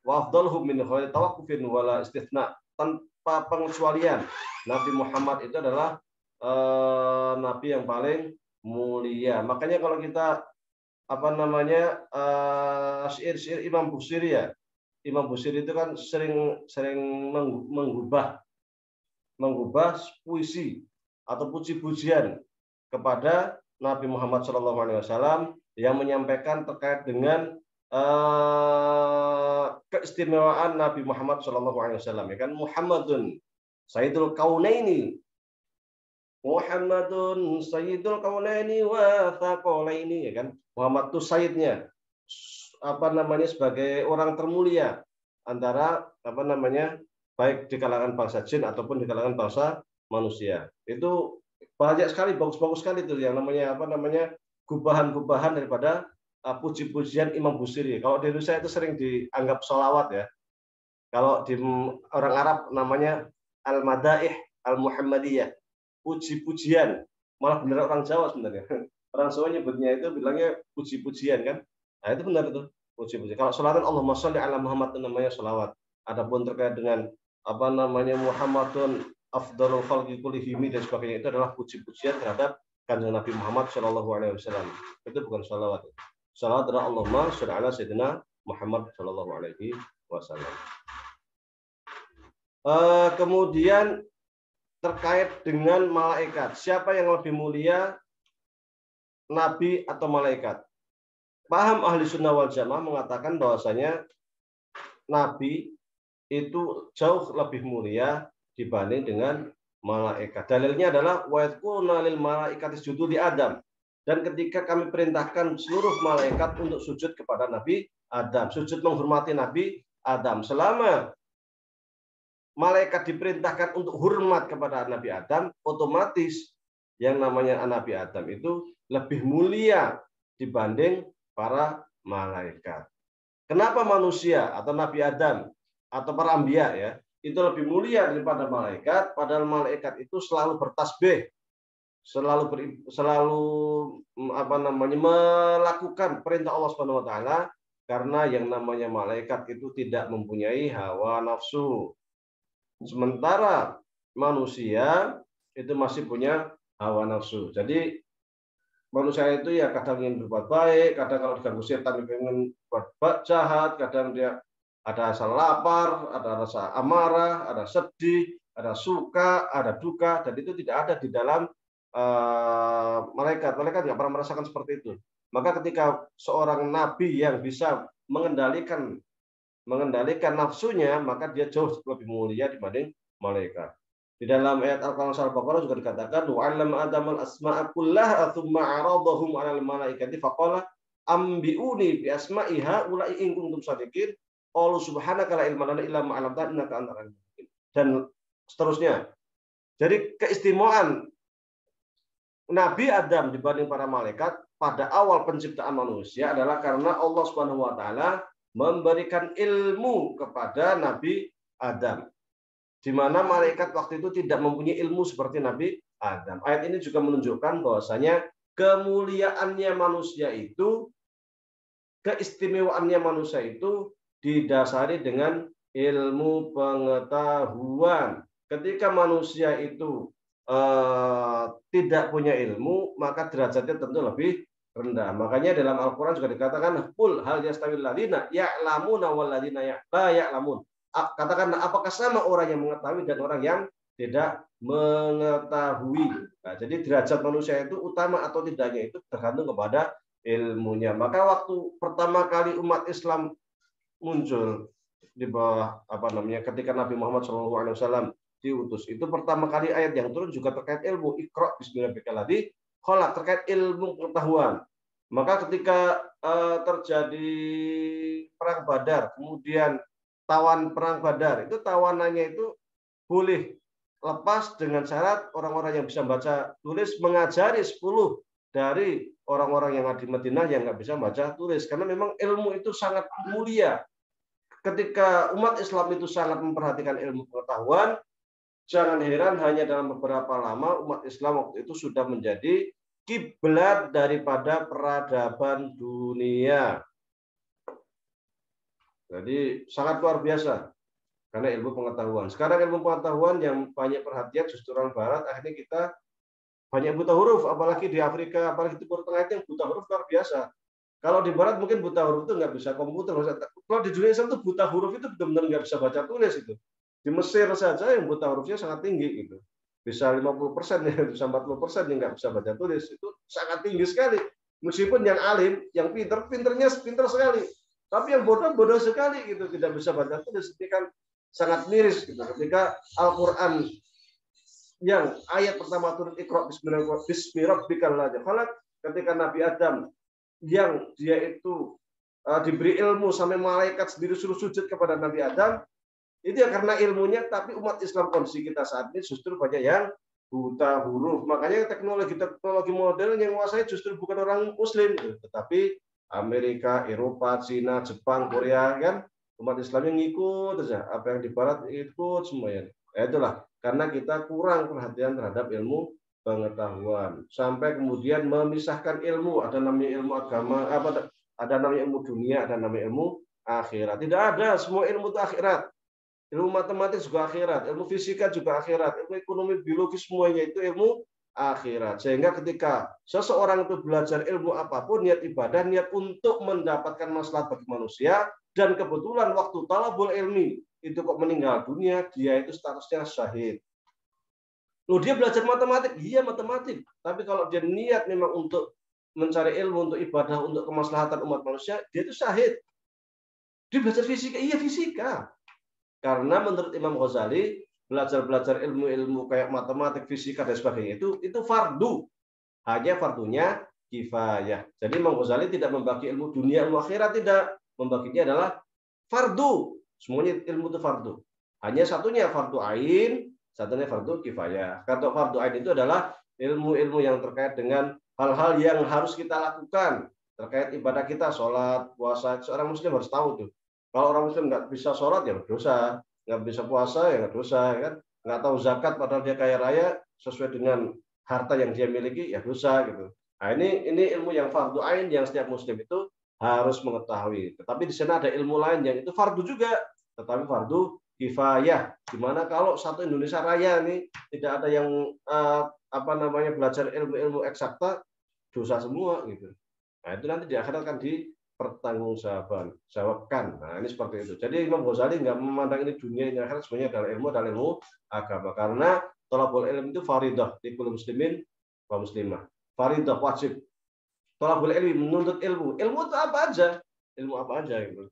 wa afdaluhum min ghairi tawaqqufin wala istithna. Tanpa pengecualian, Nabi Muhammad itu adalah nabi yang paling mulia. Makanya kalau kita apa namanya syair-syair Imam Busiri ya. Imam Busiri itu kan sering mengubah puisi atau puji-pujian kepada Nabi Muhammad SAW yang menyampaikan terkait dengan keistimewaan Nabi Muhammad SAW. Ya kan, Muhammadun Sayyidul Kaunaini, Muhammadun Sayyidul Kaunaini wa Thaqalaini, ya kan. Muhammad itu sayyidnya, apa namanya, sebagai orang termulia antara apa namanya, baik di kalangan bangsa jin ataupun di kalangan bangsa manusia. Itu banyak sekali, bagus-bagus sekali itu yang namanya apa namanya, gubahan-gubahan daripada puji-pujian Imam Busiri. Kalau di Indonesia itu sering dianggap sholawat ya. Kalau di orang Arab namanya al-madaih al-muhammadiyah, puji-pujian. Malah benar orang Jawa sebenarnya. Orang Jawa nyebutnya itu bilangnya puji-pujian kan. Nah itu benar itu, puji-pujian. Kalau sholawat Allahumma sholli ala Muhammad itu namanya sholawat. Adapun terkait dengan apa namanya Muhammadun afdalul khalqi kullihim dan sebagainya, itu adalah puji-pujian terhadap kanjeng Nabi Muhammad Shallallahu Alaihi Wasallam. Itu bukan salawat. Salawat adalah Allahumma sholli ala sayyidina Muhammad Shallallahu Alaihi Wasallam. Kemudian terkait dengan malaikat, siapa yang lebih mulia, Nabi atau malaikat? Paham ahli sunnah wal jamaah mengatakan bahwasanya Nabi itu jauh lebih mulia dibanding dengan malaikat. Dalilnya adalah wa yaquluna lil malaikati isjudu li Adam. Dan ketika kami perintahkan seluruh malaikat untuk sujud kepada Nabi Adam, sujud menghormati Nabi Adam. Selama malaikat diperintahkan untuk hormat kepada Nabi Adam, otomatis yang namanya Nabi Adam itu lebih mulia dibanding para malaikat. Kenapa manusia atau Nabi Adam atau para anbiya ya itu lebih mulia daripada malaikat? Padahal malaikat itu selalu bertasbih, selalu apa namanya melakukan perintah Allah Subhanahu wa taala, karena yang namanya malaikat itu tidak mempunyai hawa nafsu. Sementara manusia itu masih punya hawa nafsu. Jadi manusia itu ya kadang ingin berbuat baik, kadang kalau diganggu setan ingin berbuat jahat, kadang dia ada rasa lapar, ada rasa amarah, ada sedih, ada suka, ada duka, dan itu tidak ada di dalam malaikat nggak pernah merasakan seperti itu. Maka ketika seorang nabi yang bisa mengendalikan nafsunya, maka dia jauh lebih mulia dibanding malaikat. Di dalam ayat Al-Quran Surah Al-Baqarah juga dikatakan, "Wa'allama Adam al-asma'a kullaha tsumma 'aradahum 'alal malaikati faqala ambi'uni bi asma'i haula'i in kuntum shadiqin qalu subhanaka la ilma lana illa ma 'allamtana innaka antal alimul hakim." Dan seterusnya. Jadi keistimewaan Nabi Adam dibanding para malaikat pada awal penciptaan manusia adalah karena Allah Subhanahu wa taala memberikan ilmu kepada Nabi Adam, di mana malaikat waktu itu tidak mempunyai ilmu seperti Nabi Adam. Ayat ini juga menunjukkan bahwasanya kemuliaannya manusia itu, keistimewaannya manusia itu didasari dengan ilmu pengetahuan. Ketika manusia itu tidak punya ilmu, maka derajatnya tentu lebih rendah. Makanya dalam Al-Quran juga dikatakan, "Qul hal yastawil ladzina ya'lamuna wal ladzina la ya'lamun." Katakanlah, apakah sama orang yang mengetahui dan orang yang tidak mengetahui. Nah, jadi derajat manusia itu utama atau tidaknya itu tergantung kepada ilmunya. Maka waktu pertama kali umat Islam muncul di bawah ketika Nabi Muhammad SAW diutus, itu pertama kali ayat yang turun juga terkait ilmu. Iqra bismi rabbikal ladzi khalaq, terkait ilmu pengetahuan. Maka ketika terjadi perang Badar, kemudian tawan perang Badar, itu tawanannya itu boleh lepas dengan syarat orang-orang yang bisa baca tulis mengajari 10 dari orang-orang yang ada di Madinah yang nggak bisa baca tulis, karena memang ilmu itu sangat mulia. Ketika umat Islam itu sangat memperhatikan ilmu pengetahuan, jangan heran hanya dalam beberapa lama umat Islam waktu itu sudah menjadi kiblat daripada peradaban dunia. Jadi sangat luar biasa karena ilmu pengetahuan. Sekarang ilmu pengetahuan yang banyak perhatian justru orang Barat, akhirnya kita banyak buta huruf, apalagi di Afrika, apalagi di Timur Tengah itu yang buta huruf luar biasa. Kalau di Barat mungkin buta huruf itu nggak bisa komputer. Kalau di dunia Islam itu buta huruf itu benar-benar nggak bisa baca tulis itu. Di Mesir saja yang buta hurufnya sangat tinggi gitu. Bisa 50% ya, bisa 40% yang nggak bisa baca tulis. Itu sangat tinggi sekali. Meskipun yang alim, yang pinternya pinter sekali. Tapi yang bodoh sekali gitu, tidak bisa baca tulis. Ini kan sangat miris gitu. Ketika Al-Quran yang ayat pertama turun Iqra bismi rabbikal ladzi khalaq, ketika Nabi Adam yang dia itu diberi ilmu sampai malaikat sendiri suruh sujud kepada Nabi Adam, itu ya karena ilmunya. Tapi umat Islam kondisi kita saat ini justru banyak yang buta huruf. Makanya teknologi modern yang menguasai justru bukan orang Muslim, tetapi Amerika, Eropa, Cina, Jepang, Korea, kan umat Islam yang ngikut saja. Apa yang di Barat ikut semuanya. Itulah karena kita kurang perhatian terhadap ilmu pengetahuan, sampai kemudian memisahkan ilmu. Ada namanya ilmu agama, ada namanya ilmu dunia, ada namanya ilmu akhirat. Tidak ada, semua ilmu itu akhirat. Ilmu matematik juga akhirat, ilmu fisika juga akhirat, ilmu ekonomi, biologi, semuanya itu ilmu akhirat. Sehingga ketika seseorang itu belajar ilmu apapun, niat ibadah, niat untuk mendapatkan maslahat bagi manusia, dan kebetulan waktu talabul ilmi itu kok meninggal dunia, dia itu statusnya syahid. Loh, dia belajar matematik, iya matematik. Tapi kalau dia niat memang untuk mencari ilmu, untuk ibadah, untuk kemaslahatan umat manusia, dia itu syahid. Dia belajar fisika, iya fisika. Karena menurut Imam Ghazali, belajar ilmu-ilmu kayak matematik, fisika, dan sebagainya itu fardu. Hanya fardunya kifayah. Jadi Imam Ghazali tidak membagi ilmu dunia, ilmu akhirat, tidak. Membaginya adalah fardu. Semuanya ilmu itu fardu. Hanya satunya fardu ain, satunya fardu kifayah. Kata fardu ain itu adalah ilmu-ilmu yang terkait dengan hal-hal yang harus kita lakukan. Terkait ibadah kita, sholat, puasa. Seorang muslim harus tahu tuh. Kalau orang muslim nggak bisa sholat, ya berdosa. Nggak bisa puasa, ya nggak dosa. Kan? Nggak tahu zakat, padahal dia kaya raya, sesuai dengan harta yang dia miliki, ya dosa. Gitu. Nah, ini ilmu yang fardu ain yang setiap muslim itu harus mengetahui. Tetapi di sana ada ilmu lain yang itu fardu juga, tetapi fardu kifayah. Dimana kalau satu Indonesia Raya ini tidak ada yang belajar ilmu-ilmu eksakta, dosa semua gitu. Nah, itu nanti di akhirat akan dipertanggungjawabkan. Nah, ini seperti itu. Jadi Imam Ghazali nggak memandang ini dunia, ini akhirat, semuanya adalah ilmu agama. Karena thalabul ilm itu faridah di kulli muslimin kaum muslimah. Faridah wajib. Thalabul ilmi, menuntut ilmu. Ilmu itu apa aja? Ilmu apa aja gitu.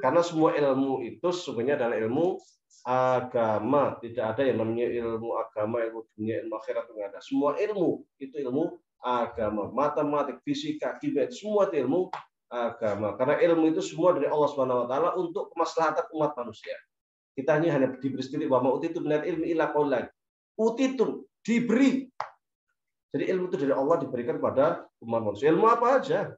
Karena semua ilmu itu sebenarnya adalah ilmu agama. Tidak ada yang namanya ilmu agama, ilmu dunia, ilmu akhirat, tidak ada. Semua ilmu itu ilmu agama. Matematik, fisika, kimia, semua itu ilmu agama. Karena ilmu itu semua dari Allah Subhanahu wa taala untuk kemaslahatan umat manusia. Kita hanya diberi sendiri wa ma utitum minal ilmi illa qaulan. Utitum, diberi. Jadi ilmu itu dari Allah diberikan kepada umat manusia. Ilmu apa aja?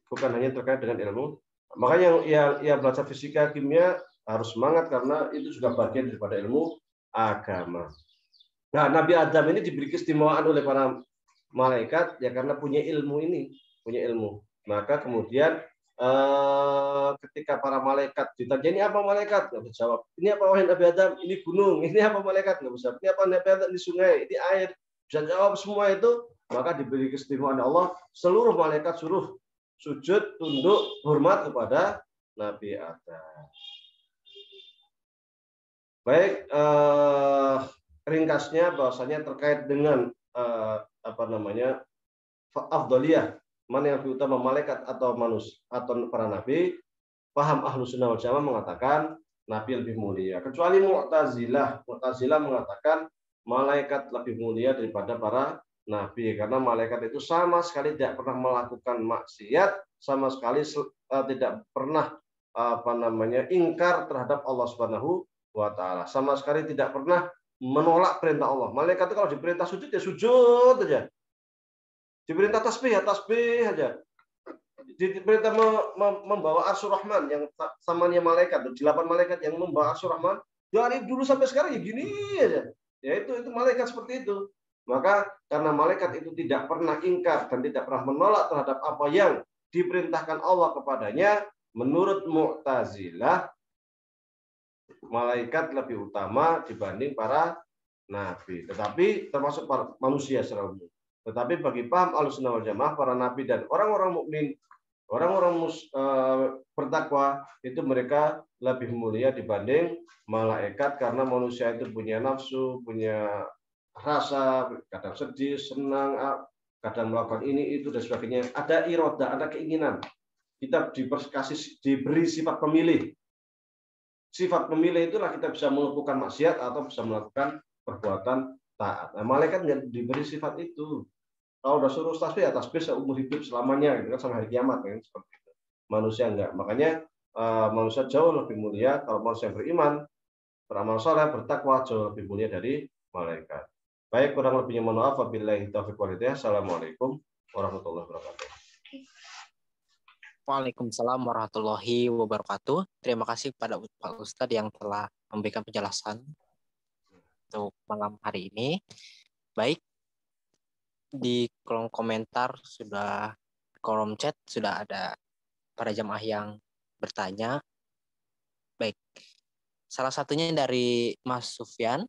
Bukan hanya terkait dengan ilmu. Makanya yang belajar fisika, kimia harus semangat karena itu juga bagian daripada ilmu agama. Nah, Nabi Adam ini diberi keistimewaan oleh para malaikat ya karena punya ilmu ini, punya ilmu. Maka kemudian ketika para malaikat ditanya ini apa malaikat, nggak bisa jawab. Ini apa wahai Nabi Adam? Ini gunung. Ini apa malaikat? Nggak bisa. Ini apa Nabi Adam? Ini sungai. Ini air. Bisa jawab semua itu. Maka diberi keistimewaan Allah. Seluruh malaikat suruh sujud, tunduk, hormat kepada Nabi Adam. Baik, ringkasnya bahwasanya terkait dengan afdaliyah, mana yang lebih utama malaikat atau manusia atau para nabi, paham Ahlus Sunnah wal Jamaah mengatakan nabi lebih mulia. Kecuali Mu'tazilah mengatakan malaikat lebih mulia daripada para nabi karena malaikat itu sama sekali tidak pernah melakukan maksiat, sama sekali tidak pernah ingkar terhadap Allah Subhanahu wa taala. Sama sekali tidak pernah menolak perintah Allah. Malaikat itu kalau diperintah sujud ya sujud aja. Diperintah tasbih ya tasbih aja. Diperintah membawa Arsyur Rahman yang samanya malaikat, 8 malaikat yang membawa Arsyur Rahman dari dulu sampai sekarang ya gini aja. Ya itu malaikat seperti itu. Maka karena malaikat itu tidak pernah ingkar dan tidak pernah menolak terhadap apa yang diperintahkan Allah kepadanya, menurut Mu'tazilah malaikat lebih utama dibanding para nabi. Tetapi termasuk para manusia secara umum. Tetapi bagi paham Ahlussunnah wal Jamaah, para nabi dan orang-orang mukmin, orang-orang bertakwa itu mereka lebih mulia dibanding malaikat karena manusia itu punya nafsu, punya rasa, kadang sedih, senang, kadang melakukan ini itu dan sebagainya. Ada iroda, ada keinginan. Kita diberi sifat pemilih. Sifat pemilih itulah kita bisa melakukan maksiat atau bisa melakukan perbuatan taat. Nah, malaikat nggak diberi sifat itu. Kalau udah suruh tasbih ya tasbih seumur hidup selamanya, gitu kan, sampai hari kiamat kan seperti itu. Manusia enggak. Makanya manusia jauh lebih mulia kalau manusia yang beriman, beramal saleh, bertakwa jauh lebih mulia dari malaikat. Baik, kurang lebihnya mohon maaf. Wabillahi taufiq wal hidayah. Assalamualaikum warahmatullahi wabarakatuh. Waalaikumsalam warahmatullahi wabarakatuh. Terima kasih kepada Pak Ustadz yang telah memberikan penjelasan untuk malam hari ini. Baik, di kolom komentar kolom chat sudah ada para jamaah yang bertanya. Baik, salah satunya dari Mas Sufyan.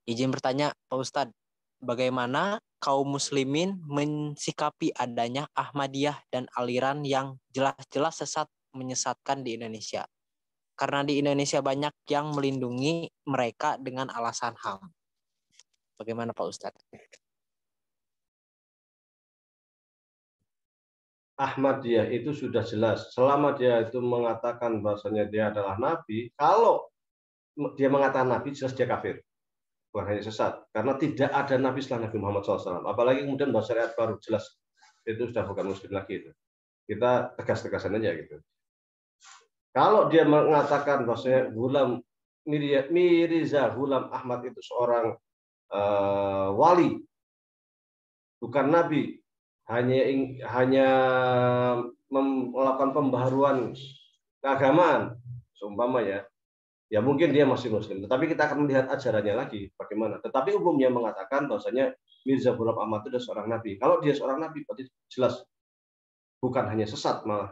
Izin bertanya, Pak Ustadz, bagaimana kaum muslimin mensikapi adanya Ahmadiyah dan aliran yang jelas-jelas sesat menyesatkan di Indonesia? Karena di Indonesia banyak yang melindungi mereka dengan alasan HAM. Bagaimana Pak Ustadz? Ahmadiyah itu sudah jelas. Selama dia itu mengatakan bahwasanya dia adalah nabi, kalau dia mengatakan nabi, jelas dia kafir. Bukan hanya sesat. Karena tidak ada nabi setelah Nabi Muhammad SAW. Apalagi kemudian bahwa syariat baru, jelas itu sudah bukan muslim lagi. Itu. Kita tegas-tegasan aja gitu. Kalau dia mengatakan bahwasanya Mirza Ghulam Ahmad itu seorang wali, bukan nabi, hanya melakukan pembaharuan keagamaan, seumpama ya mungkin dia masih muslim. Tetapi kita akan melihat ajarannya lagi bagaimana. Tetapi umumnya mengatakan bahwasanya Mirza Ghulam Ahmad itu adalah seorang nabi. Kalau dia seorang nabi, berarti jelas bukan hanya sesat, malah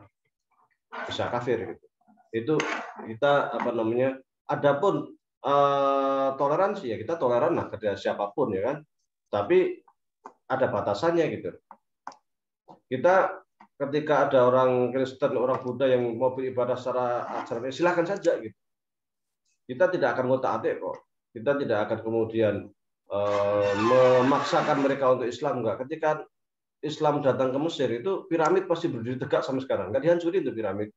bisa kafir gitu. Itu kita adapun toleransi ya kita toleran lah kepada siapapun ya kan. Tapi ada batasannya gitu. Kita ketika ada orang Kristen, orang Buddha yang mau beribadah secara ajaran, silahkan saja gitu. Kita tidak akan ngotak-atik kok. Kita tidak akan kemudian memaksakan mereka untuk Islam, enggak. Ketika Islam datang ke Mesir itu piramid pasti berdiri tegak sampai sekarang, enggak dihancurin itu piramid.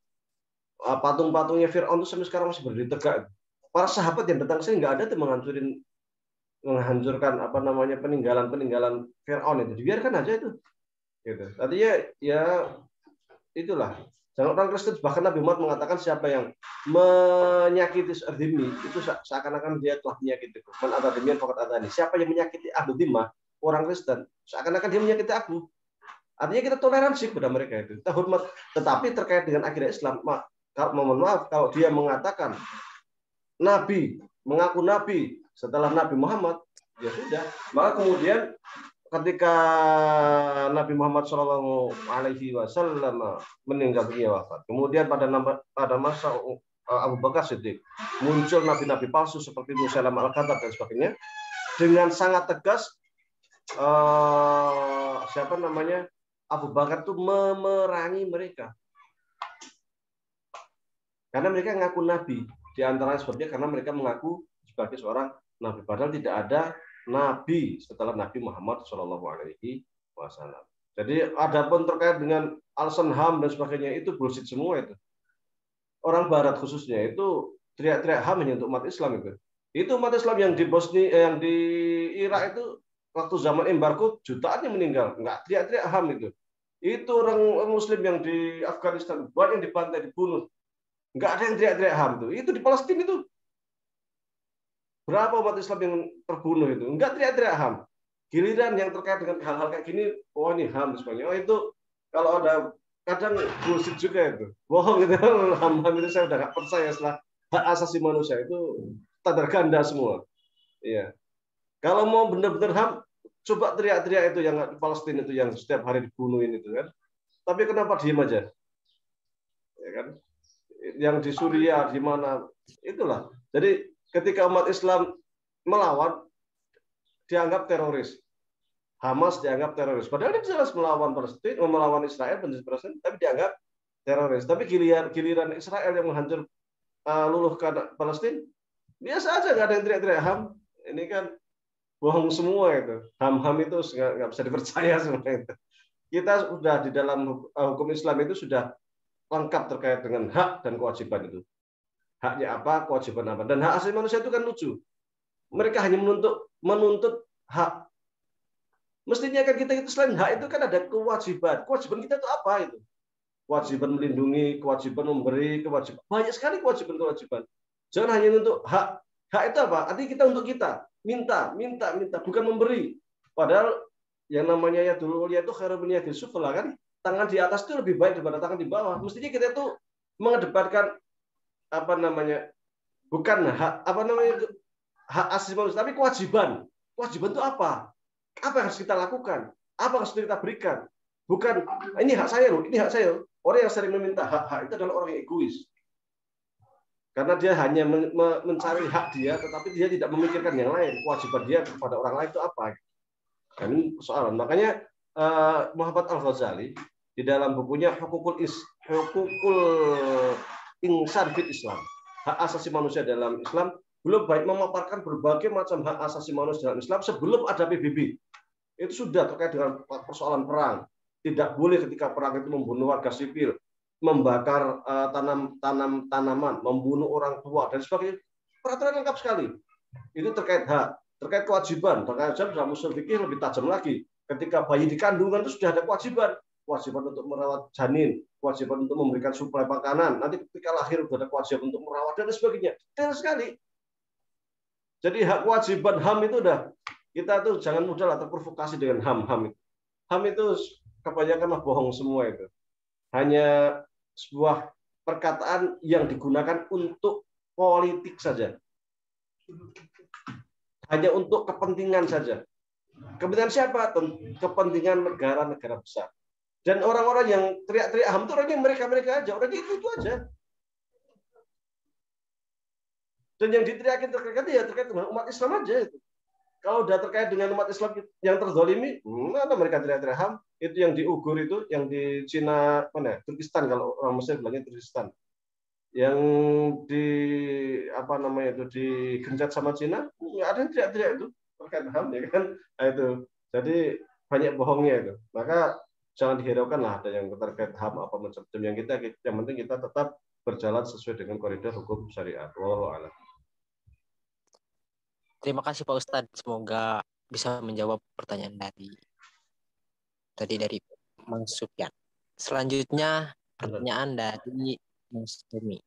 Patung-patungnya Fir'aun itu sampai sekarang masih berdiri tegak. Para sahabat yang datang ke sini nggak ada tuh menghancurkan apa namanya peninggalan Fir'aun itu, dibiarkan aja itu. Gitu. Artinya ya itulah. Jangan orang Kristen, bahkan Nabi Muhammad mengatakan siapa yang menyakiti ardhimmi itu seakan-akan dia telah menyakiti. Man adadimian fakat adani. Siapa yang menyakiti ahlu dhimmah, orang Kristen, seakan-akan dia menyakiti aku. Artinya kita toleransi kepada mereka itu. Kita hormat. Tetapi terkait dengan akidah Islam, mohon maaf kalau dia mengatakan Nabi, mengaku Nabi setelah Nabi Muhammad, ya sudah. Maka kemudian ketika Nabi Muhammad SAW meninggal dunia wafat, kemudian pada masa Abu Bakar Siddiq muncul nabi-nabi palsu seperti Musailamah al-Kadzdzab dan sebagainya, dengan sangat tegas siapa namanya Abu Bakar itu memerangi mereka karena mereka mengaku nabi. Di antaranya sebabnya karena mereka mengaku sebagai seorang nabi, padahal tidak ada nabi setelah Nabi Muhammad SAW. Jadi adapun terkait dengan alasan HAM dan sebagainya itu bullshit semua itu. Orang Barat khususnya itu teriak-teriak HAM hanya untuk umat Islam itu. Itu umat Islam yang di Bosnia, yang di Irak itu waktu zaman embargo jutaan yang meninggal, nggak teriak-teriak HAM itu. Itu orang Muslim yang di Afghanistan banyak yang dibantai, dibunuh. Nggak ada yang teriak-teriak HAM itu. Itu di Palestina itu. Berapa umat Islam yang terbunuh itu? Nggak teriak-teriak HAM. Giliran yang terkait dengan hal-hal kayak gini, oh ini HAM dan sebagainya. Oh itu kalau ada kadang bullshit juga itu. Bohong gitu. HAM itu saya udah nggak percaya setelah hak asasi manusia itu standar ganda semua. Iya. Kalau mau benar-benar HAM, coba teriak-teriak itu yang di Palestina itu yang setiap hari dibunuhin itu kan. Tapi kenapa diem aja? Ya kan? Yang di Suriah di mana itulah. Jadi ketika umat Islam melawan dianggap teroris, Hamas dianggap teroris. Padahal dia jelas melawan Palestina, melawan Israel, tapi dianggap teroris. Tapi giliran Israel yang menghancur luluhkan Palestina, biasa aja, nggak ada yang teriak-teriak HAM. Ini kan bohong semua itu. HAM itu nggak bisa dipercaya semua itu. Kita sudah di dalam hukum Islam itu sudah lengkap terkait dengan hak dan kewajiban itu. Haknya apa, kewajiban apa. Dan hak asasi manusia itu kan lucu. Mereka hanya menuntut hak. Mestinya kan kita itu selain hak itu kan ada kewajiban. Kewajiban kita itu apa itu? Kewajiban melindungi, kewajiban memberi, kewajiban. Banyak sekali kewajiban-kewajiban. Jangan hanya untuk hak. Hak itu apa? Artinya kita untuk kita. Minta, bukan memberi. Padahal yang namanya ya dulu itu khairun min yadis sufla kan? Tangan di atas itu lebih baik daripada tangan di bawah. Mestinya kita itu mengedepankan apa namanya? Bukan hak hak asasi manusia, tapi kewajiban. Kewajiban itu apa? Apa yang harus kita lakukan? Apa yang harus kita berikan? Bukan ini hak saya loh, ini hak saya. Orang yang sering meminta hak itu adalah orang yang egois. Karena dia hanya mencari hak dia, tetapi dia tidak memikirkan yang lain. Kewajiban dia kepada orang lain itu apa? Dan ini persoalan. Makanya Muhammad Al-Ghazali di dalam bukunya Hukukul Insan fil Islam, hak asasi manusia dalam Islam, belum baik memaparkan berbagai macam hak asasi manusia dalam Islam sebelum ada PBB. Itu sudah terkait dengan persoalan perang. Tidak boleh ketika perang itu membunuh warga sipil, membakar tanaman, membunuh orang tua dan sebagainya. Peraturan lengkap sekali. Itu terkait hak, terkait kewajiban. Terkait dalam usul fikih lebih tajam lagi. Ketika bayi di kandungan itu sudah ada kewajiban. Kewajiban untuk merawat janin, kewajiban untuk memberikan suplai makanan. Nanti ketika lahir sudah ada kewajiban untuk merawat dan sebagainya. Detail sekali. Jadi hak kewajiban HAM itu udah kita tuh jangan mudah terprovokasi dengan HAM itu. HAM itu kebanyakan bohong semua itu. Hanya sebuah perkataan yang digunakan untuk politik saja. Hanya untuk kepentingan saja. Kepentingan siapa? Kepentingan negara-negara besar. Dan orang-orang yang teriak-teriak HAM itu orangnya mereka-mereka aja. Orangnya itu aja. Dan yang diteriakin terkait dengan umat Islam aja itu. Kalau udah terkait dengan umat Islam yang terzalimi, mana mereka teriak-teriak HAM? Itu yang di Uighur itu, yang di Cina mana? Turkistan kalau orang Mesir bilangnya Turkistan. Yang di apa namanya itu digencet sama Cina, nggak ada yang teriak-teriak itu. terkait HAM ya kan. Nah, itu. Jadi banyak bohongnya itu. Maka jangan dihiraukan lah ada yang terkait HAM apa macam-macam. Yang penting kita tetap berjalan sesuai dengan koridor hukum syariat. Wallahu a'lam. Terima kasih Pak Ustadz. Semoga bisa menjawab pertanyaan dari Mas Sufyan. Selanjutnya pertanyaan dari Mas Demi.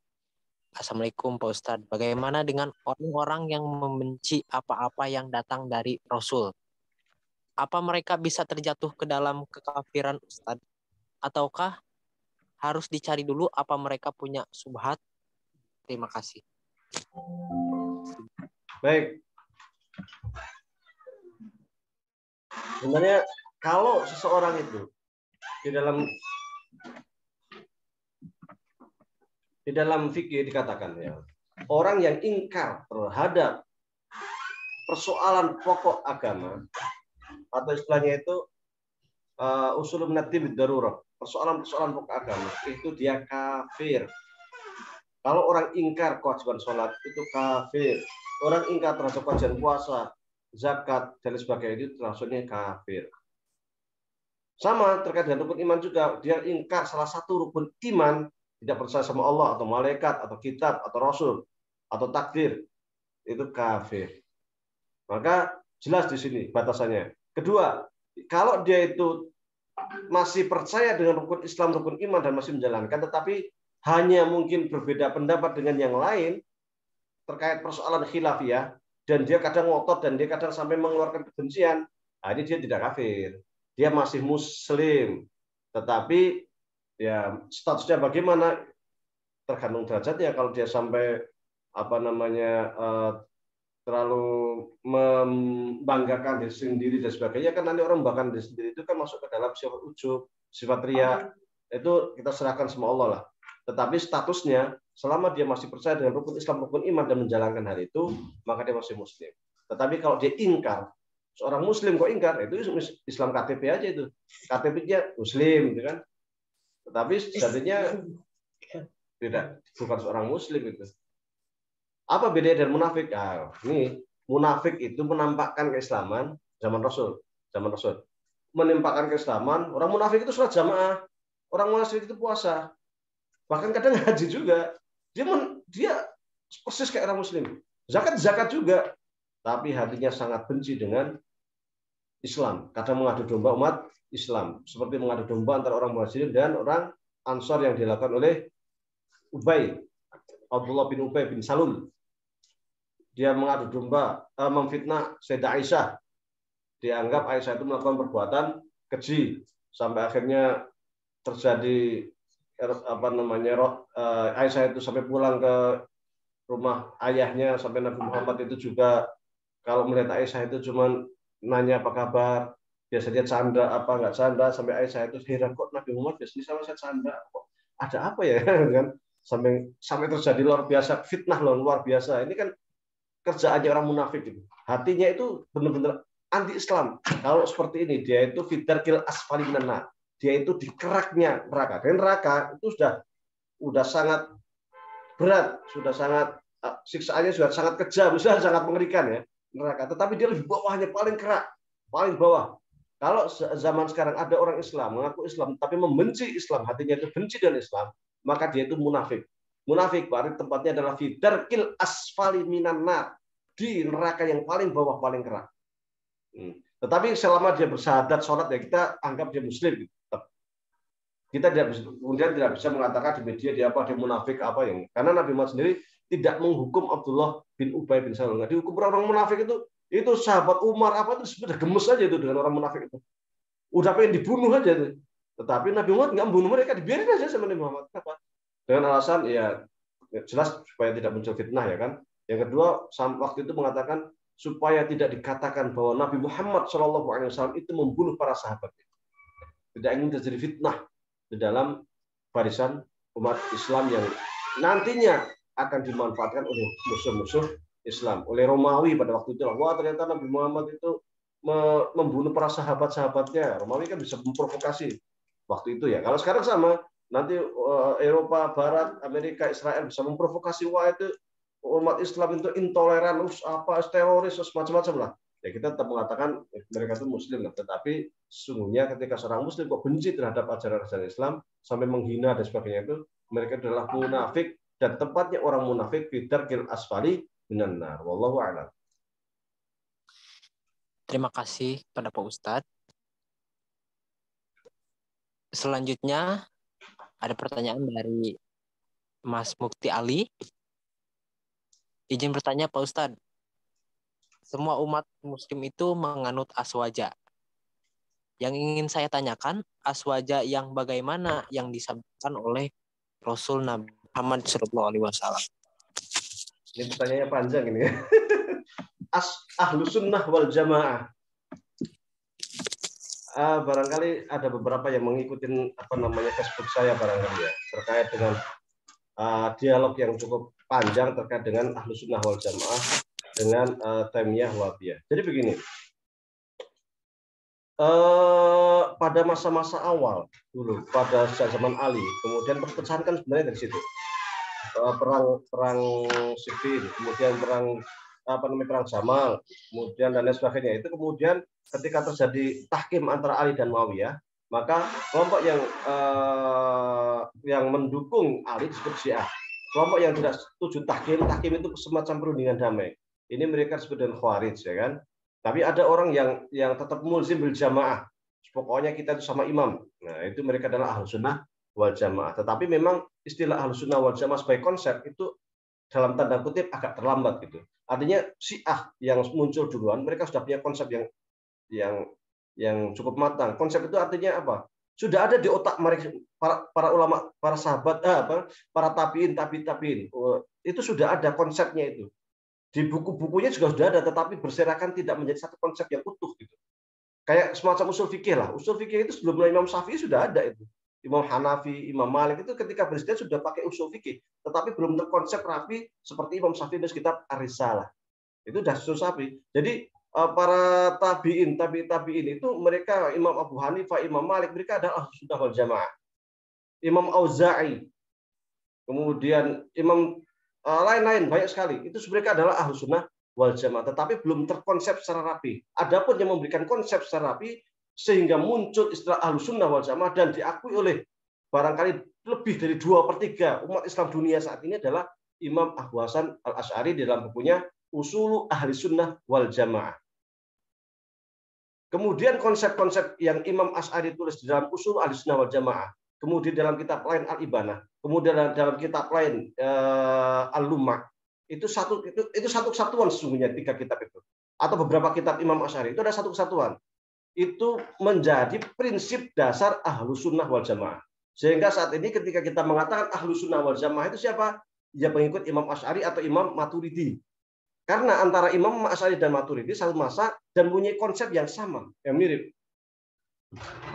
Assalamualaikum Pak Ustadz. Bagaimana dengan orang-orang yang membenci apa-apa yang datang dari Rasul? Apa mereka bisa terjatuh ke dalam kekafiran Ustadz? Ataukah harus dicari dulu apa mereka punya subhat? Terima kasih. Baik. Sebenarnya kalau seseorang itu di dalam fikih dikatakan ya, orang yang ingkar terhadap persoalan pokok agama atau istilahnya itu usulun nati bidarurah, persoalan-persoalan pokok agama itu dia kafir. Kalau orang ingkar kewajiban sholat itu kafir. Orang ingkar terhadap kewajiban puasa, zakat dan sebagainya itu termasuknya kafir. Sama terkait dengan rukun iman juga, dia ingkar salah satu rukun iman, tidak percaya sama Allah atau malaikat atau kitab atau rasul atau takdir, itu kafir. Maka jelas di sini batasannya. Kedua, kalau dia itu masih percaya dengan rukun Islam, rukun iman dan masih menjalankan, tetapi hanya mungkin berbeda pendapat dengan yang lain terkait persoalan khilafiyah, dan dia kadang ngotot dan dia kadang sampai mengeluarkan kebencian, ini dia tidak kafir, dia masih muslim, tetapi ya statusnya bagaimana tergantung derajatnya. Kalau dia sampai terlalu membanggakan diri sendiri dan sebagainya, kan nanti orang membanggakan diri sendiri itu kan masuk ke dalam sifat ujub, sifat riya, itu kita serahkan sama Allah lah. Tetapi statusnya selama dia masih percaya dengan rukun Islam, rukun iman dan menjalankan hal itu, maka dia masih muslim. Tetapi kalau dia ingkar, seorang muslim kok ingkar, itu Islam KTP aja itu. KTP-nya muslim gitu kan. Tetapi sejatinya bukan seorang muslim itu. Apa bedanya dengan munafik? Nah, ini munafik itu menampakkan keislaman zaman Rasul. Menampakkan keislaman, orang munafik itu sholat jamaah, orang munafik itu puasa. Bahkan kadang haji juga. Dia persis kayak orang muslim. Zakat juga. Tapi hatinya sangat benci dengan Islam. Kadang mengadu domba umat Islam. Seperti mengadu domba antara orang Muhajirin dan orang Ansor yang dilakukan oleh Abdullah bin Ubay bin Salul. Dia mengadu domba, memfitnah Sayyidah Aisyah. Dianggap Aisyah itu melakukan perbuatan keji. Sampai akhirnya terjadi Aisyah itu sampai pulang ke rumah ayahnya, sampai Nabi Muhammad itu juga kalau melihat Aisyah itu cuma nanya apa kabar, biasanya canda apa nggak canda, sampai Aisyah itu heran kok Nabi Muhammad biasanya sama saya canda, kok ada apa ya kan, sampai terjadi luar biasa fitnah luar biasa. Ini kan kerjaannya orang munafik itu, hatinya itu benar-benar anti Islam. Kalau seperti ini dia itu fitarkil asfali minan nar. Dia itu di keraknya neraka. Dan neraka itu sudah sangat berat, sudah sangat siksaannya sudah sangat kejam, sudah sangat mengerikan ya neraka. Tetapi dia lebih bawahnya, paling kerak, paling bawah. Kalau zaman sekarang ada orang Islam mengaku Islam tapi membenci Islam, hatinya itu benci dengan Islam, maka dia itu munafik. Munafik berarti tempatnya adalah fidarkil asfali minan nar, di neraka yang paling bawah, paling kerak. Tetapi selama dia bersyahadat sholat ya kita anggap dia muslim. Kita kemudian tidak bisa mengatakan di media dia munafik apa yang, karena Nabi Muhammad sendiri tidak menghukum Abdullah bin Ubay bin Salul. Nggak dihukum orang munafik itu sahabat Umar apa itu sudah gemes saja itu dengan orang munafik itu. Udah pengen dibunuh aja itu. Tetapi Nabi Muhammad nggak membunuh mereka, dibiarin aja sama Nabi Muhammad. Kenapa? Dengan alasan ya jelas supaya tidak muncul fitnah ya kan. Yang kedua waktu itu mengatakan supaya tidak dikatakan bahwa Nabi Muhammad SAW itu membunuh para sahabatnya. Tidak ingin terjadi fitnah di dalam barisan umat Islam yang nantinya akan dimanfaatkan oleh musuh-musuh Islam, oleh Romawi pada waktu itu. Wah, ternyata Nabi Muhammad itu membunuh para sahabat-sahabatnya. Romawi kan bisa memprovokasi waktu itu ya. Kalau sekarang sama, nanti Eropa Barat, Amerika, Israel bisa memprovokasi, wah itu umat Islam itu intoleran, teroris, macam-macam lah. ya kita tetap mengatakan mereka itu muslim lah. Tetapi sesungguhnya ketika seorang muslim kok benci terhadap ajaran-ajaran Islam sampai menghina dan sebagainya, itu mereka adalah munafik, dan tempatnya orang munafik fi darkil asfali minan nar. Wallahu a'lam. Terima kasih pada Pak Ustadz. Selanjutnya ada pertanyaan dari Mas Mukti Ali. Izin bertanya Pak Ustadz. Semua umat muslim itu menganut aswaja. Yang ingin saya tanyakan, aswaja yang bagaimana yang disabdakan oleh Rasul Nabi Muhammad SAW. Ini pertanyaannya panjang ini ya. Ahlus sunnah wal jamaah. Barangkali ada beberapa yang mengikuti Facebook saya barangkali ya, terkait dengan dialog yang cukup panjang terkait dengan Ahlus sunnah wal jamaah dengan Taimiyah Wahabiyah. Jadi begini, pada masa-masa awal dulu, pada zaman Ali, kemudian perpecahan kan sebenarnya dari situ. Perang Siffin, kemudian perang Jamal, kemudian dan lain sebagainya. Itu kemudian ketika terjadi tahkim antara Ali dan Muawiyah, maka kelompok yang mendukung Ali disebut Syiah. Kelompok yang tidak setuju tahkim itu semacam perundingan damai. Ini mereka disebut dengan Khawarij, ya kan? Tapi ada orang yang tetap mulzim bil jamaah. Pokoknya kita itu sama imam. Nah, itu mereka adalah Ahlus sunnah wal jamaah. Tetapi memang istilah Ahlus sunnah wal jamaah sebagai konsep itu dalam tanda kutip agak terlambat gitu. Artinya Syiah yang muncul duluan, mereka sudah punya konsep yang cukup matang. Konsep itu artinya apa? Sudah ada di otak mereka, para ulama, para sahabat, para tabiin. Itu sudah ada konsepnya itu. Di buku-bukunya juga sudah ada, tetapi berserakan tidak menjadi satu konsep yang utuh gitu. Kayak semacam usul fikih lah. Usul fikih itu sebelum Imam Syafi'i sudah ada itu. Imam Hanafi, Imam Malik itu ketika beristilah sudah pakai usul fikih, tetapi belum terkonsep rapi seperti Imam Syafi'i dan kitab Ar-Risalah. Itu sudah usul Syafi'i. Jadi para tabiin itu mereka, Imam Abu Hanifah, Imam Malik, mereka adalah Ahlus sunnah wal jamaah. Imam Auza'i, kemudian Imam lain-lain banyak sekali. Itu mereka adalah Ahlus sunnah wal jamaah, tetapi belum terkonsep secara rapi. Adapun yang memberikan konsep secara rapi sehingga muncul istilah Ahlus sunnah wal jamaah dan diakui oleh barangkali lebih dari 2/3 umat Islam dunia saat ini adalah Imam Abu Hasan Al-Asy'ari di dalam bukunya Usulu Ahli Sunnah wal Jamaah. Kemudian konsep-konsep yang Imam Asy'ari tulis di dalam Usul Ahli Sunnah wal Jamaah, kemudian dalam kitab lain Al-Ibanah, kemudian dalam kitab lain Al-Lumah, itu satu kesatuan sesungguhnya 3 kitab itu. Atau beberapa kitab Imam Asy'ari itu ada satu kesatuan. Itu menjadi prinsip dasar Ahlus Sunnah wal Jamaah. Sehingga saat ini ketika kita mengatakan Ahlus Sunnah wal Jamaah itu siapa? Ya pengikut Imam Asy'ari atau Imam Maturidi. Karena antara Imam Asy'ari dan Maturidi satu masa dan punya konsep yang sama, yang mirip.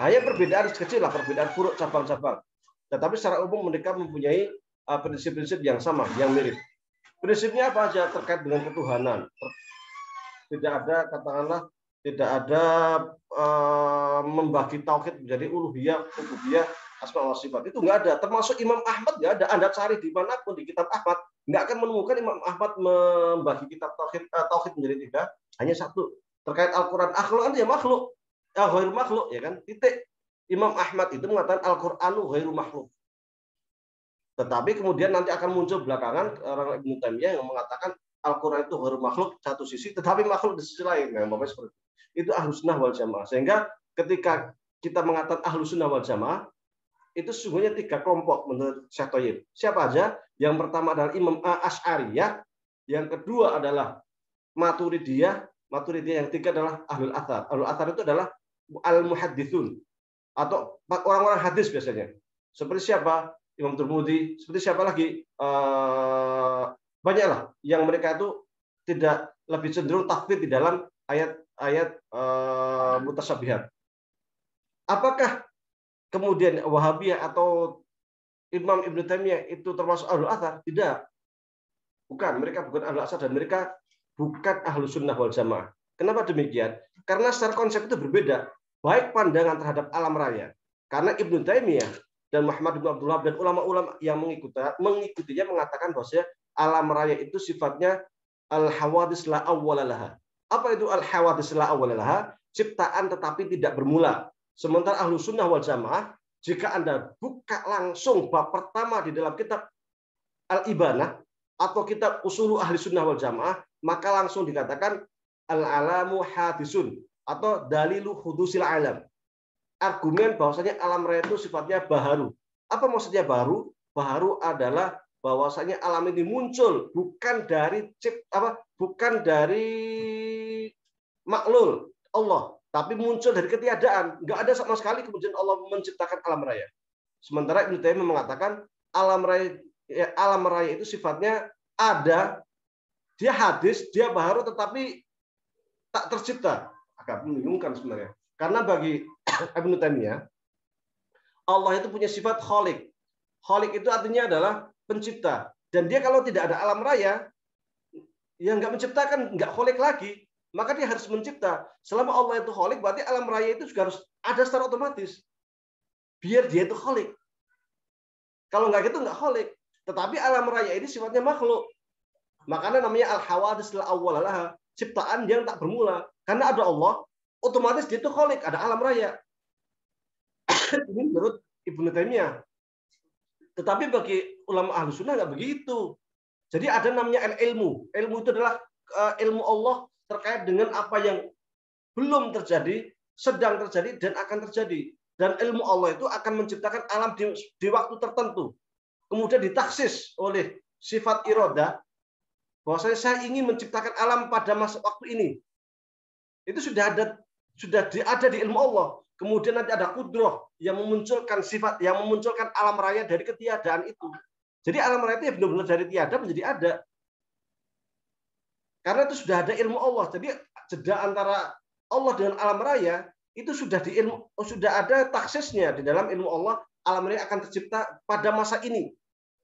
Hanya perbedaan kecil lah, perbedaan furuk cabang-cabang. Tetapi secara umum mereka mempunyai prinsip-prinsip yang sama, yang mirip. Prinsipnya apa aja terkait dengan ketuhanan. Tidak ada, katakanlah, tidak ada membagi tauhid menjadi uluhiyah, rububiyah, asma wa sifat. Itu nggak ada. Termasuk Imam Ahmad nggak ada. Anda cari dimanapun di kitab Ahmad, nggak akan menemukan Imam Ahmad membagi kitab tauhid menjadi 3. Hanya satu. Terkait Al-Quran, Al-Quran ya makhluk. Ghairu makhluk, ya kan? Titik. Imam Ahmad itu mengatakan Al-Qur'anu ghairu makhluk. Tetapi kemudian nanti akan muncul belakangan orang Ibnu Taimiyah yang mengatakan Al-Quran itu ghairu makhluk satu sisi, tetapi makhluk di sisi lain. Nah, Bapak seperti itu Ahlus Sunnah wal Jamaah. Sehingga ketika kita mengatakan Ahlus Sunnah wal Jamaah, itu sesungguhnya 3 kelompok menurut Syekh Thayyib. Siapa aja? Yang pertama adalah Imam Asy'ariyah, yang kedua adalah Maturidiyah, yang ketiga adalah Ahlul Athar. Ahlul Athar itu adalah al-muhadditsun atau orang-orang hadis biasanya. Seperti siapa? Imam Tirmidzi, seperti siapa lagi? Banyaklah yang mereka itu tidak lebih cenderung takfir di dalam ayat-ayat mutasyabihat. Apakah kemudian Wahabiyah atau Imam Ibnu Taimiyah itu termasuk Ahlul Athar? Tidak. Bukan, mereka bukan Ahlul Athar dan mereka bukan Ahlus Sunnah wal Jamaah. Kenapa demikian? Karena secara konsep itu berbeda. Baik pandangan terhadap alam raya. Karena Ibnu Taimiyah dan Muhammad bin Abdul Wahhab dan ulama-ulama yang mengikutinya mengatakan bahwa alam raya itu sifatnya al-hawadis la awwala laha. Apa itu al-hawadits la awwala laha? Ciptaan tetapi tidak bermula. Sementara ahlu sunnah wal jamaah, jika Anda buka langsung bab pertama di dalam kitab Al-Ibanah atau kitab Usulu Ahli Sunnah wal Jamaah, maka langsung dikatakan al-alamu hadisun atau dalilu hudusil alam. Argumen bahwasanya alam raya itu sifatnya baharu. Apa maksudnya baharu? Baharu adalah bahwasanya alam ini muncul bukan dari bukan dari maklul Allah, tapi muncul dari ketiadaan. Nggak ada sama sekali kemudian Allah menciptakan alam raya. Sementara Ibnu Taimiyah mengatakan alam raya itu sifatnya ada, dia hadis, dia baharu, tetapi tak tercipta. Agak membingungkan sebenarnya. Karena bagi Ibnu Taimiyah, Allah itu punya sifat khaliq. Khaliq itu artinya adalah pencipta. Dan dia kalau tidak ada alam raya, ya nggak menciptakan, nggak khaliq lagi. Maka dia harus mencipta. Selama Allah itu khaliq, berarti alam raya itu juga harus ada secara otomatis. Biar dia itu khaliq. Kalau nggak gitu nggak khaliq. Tetapi alam raya ini sifatnya makhluk. Makanya namanya al-hawadits la awwala laha, ciptaan yang tak bermula. Karena ada Allah, otomatis dia itu khaliq, ada alam raya. Ini menurut Ibnu Taimiyah. Tetapi bagi ulama ahlu sunnah nggak begitu. Jadi ada namanya ilmu. Ilmu itu adalah ilmu Allah terkait dengan apa yang belum terjadi, sedang terjadi, dan akan terjadi. Dan ilmu Allah itu akan menciptakan alam di waktu tertentu. Kemudian ditaksis oleh sifat iradah, bahwasanya saya ingin menciptakan alam pada masa waktu ini. Itu sudah ada di ilmu Allah. Kemudian nanti ada kudrah yang memunculkan sifat, yang memunculkan alam raya dari ketiadaan itu. Jadi alam raya itu benar-benar dari tiada menjadi ada. Karena itu sudah ada ilmu Allah. Jadi jeda antara Allah dengan alam raya itu sudah ada taksisnya di dalam ilmu Allah. Alam raya akan tercipta pada masa ini.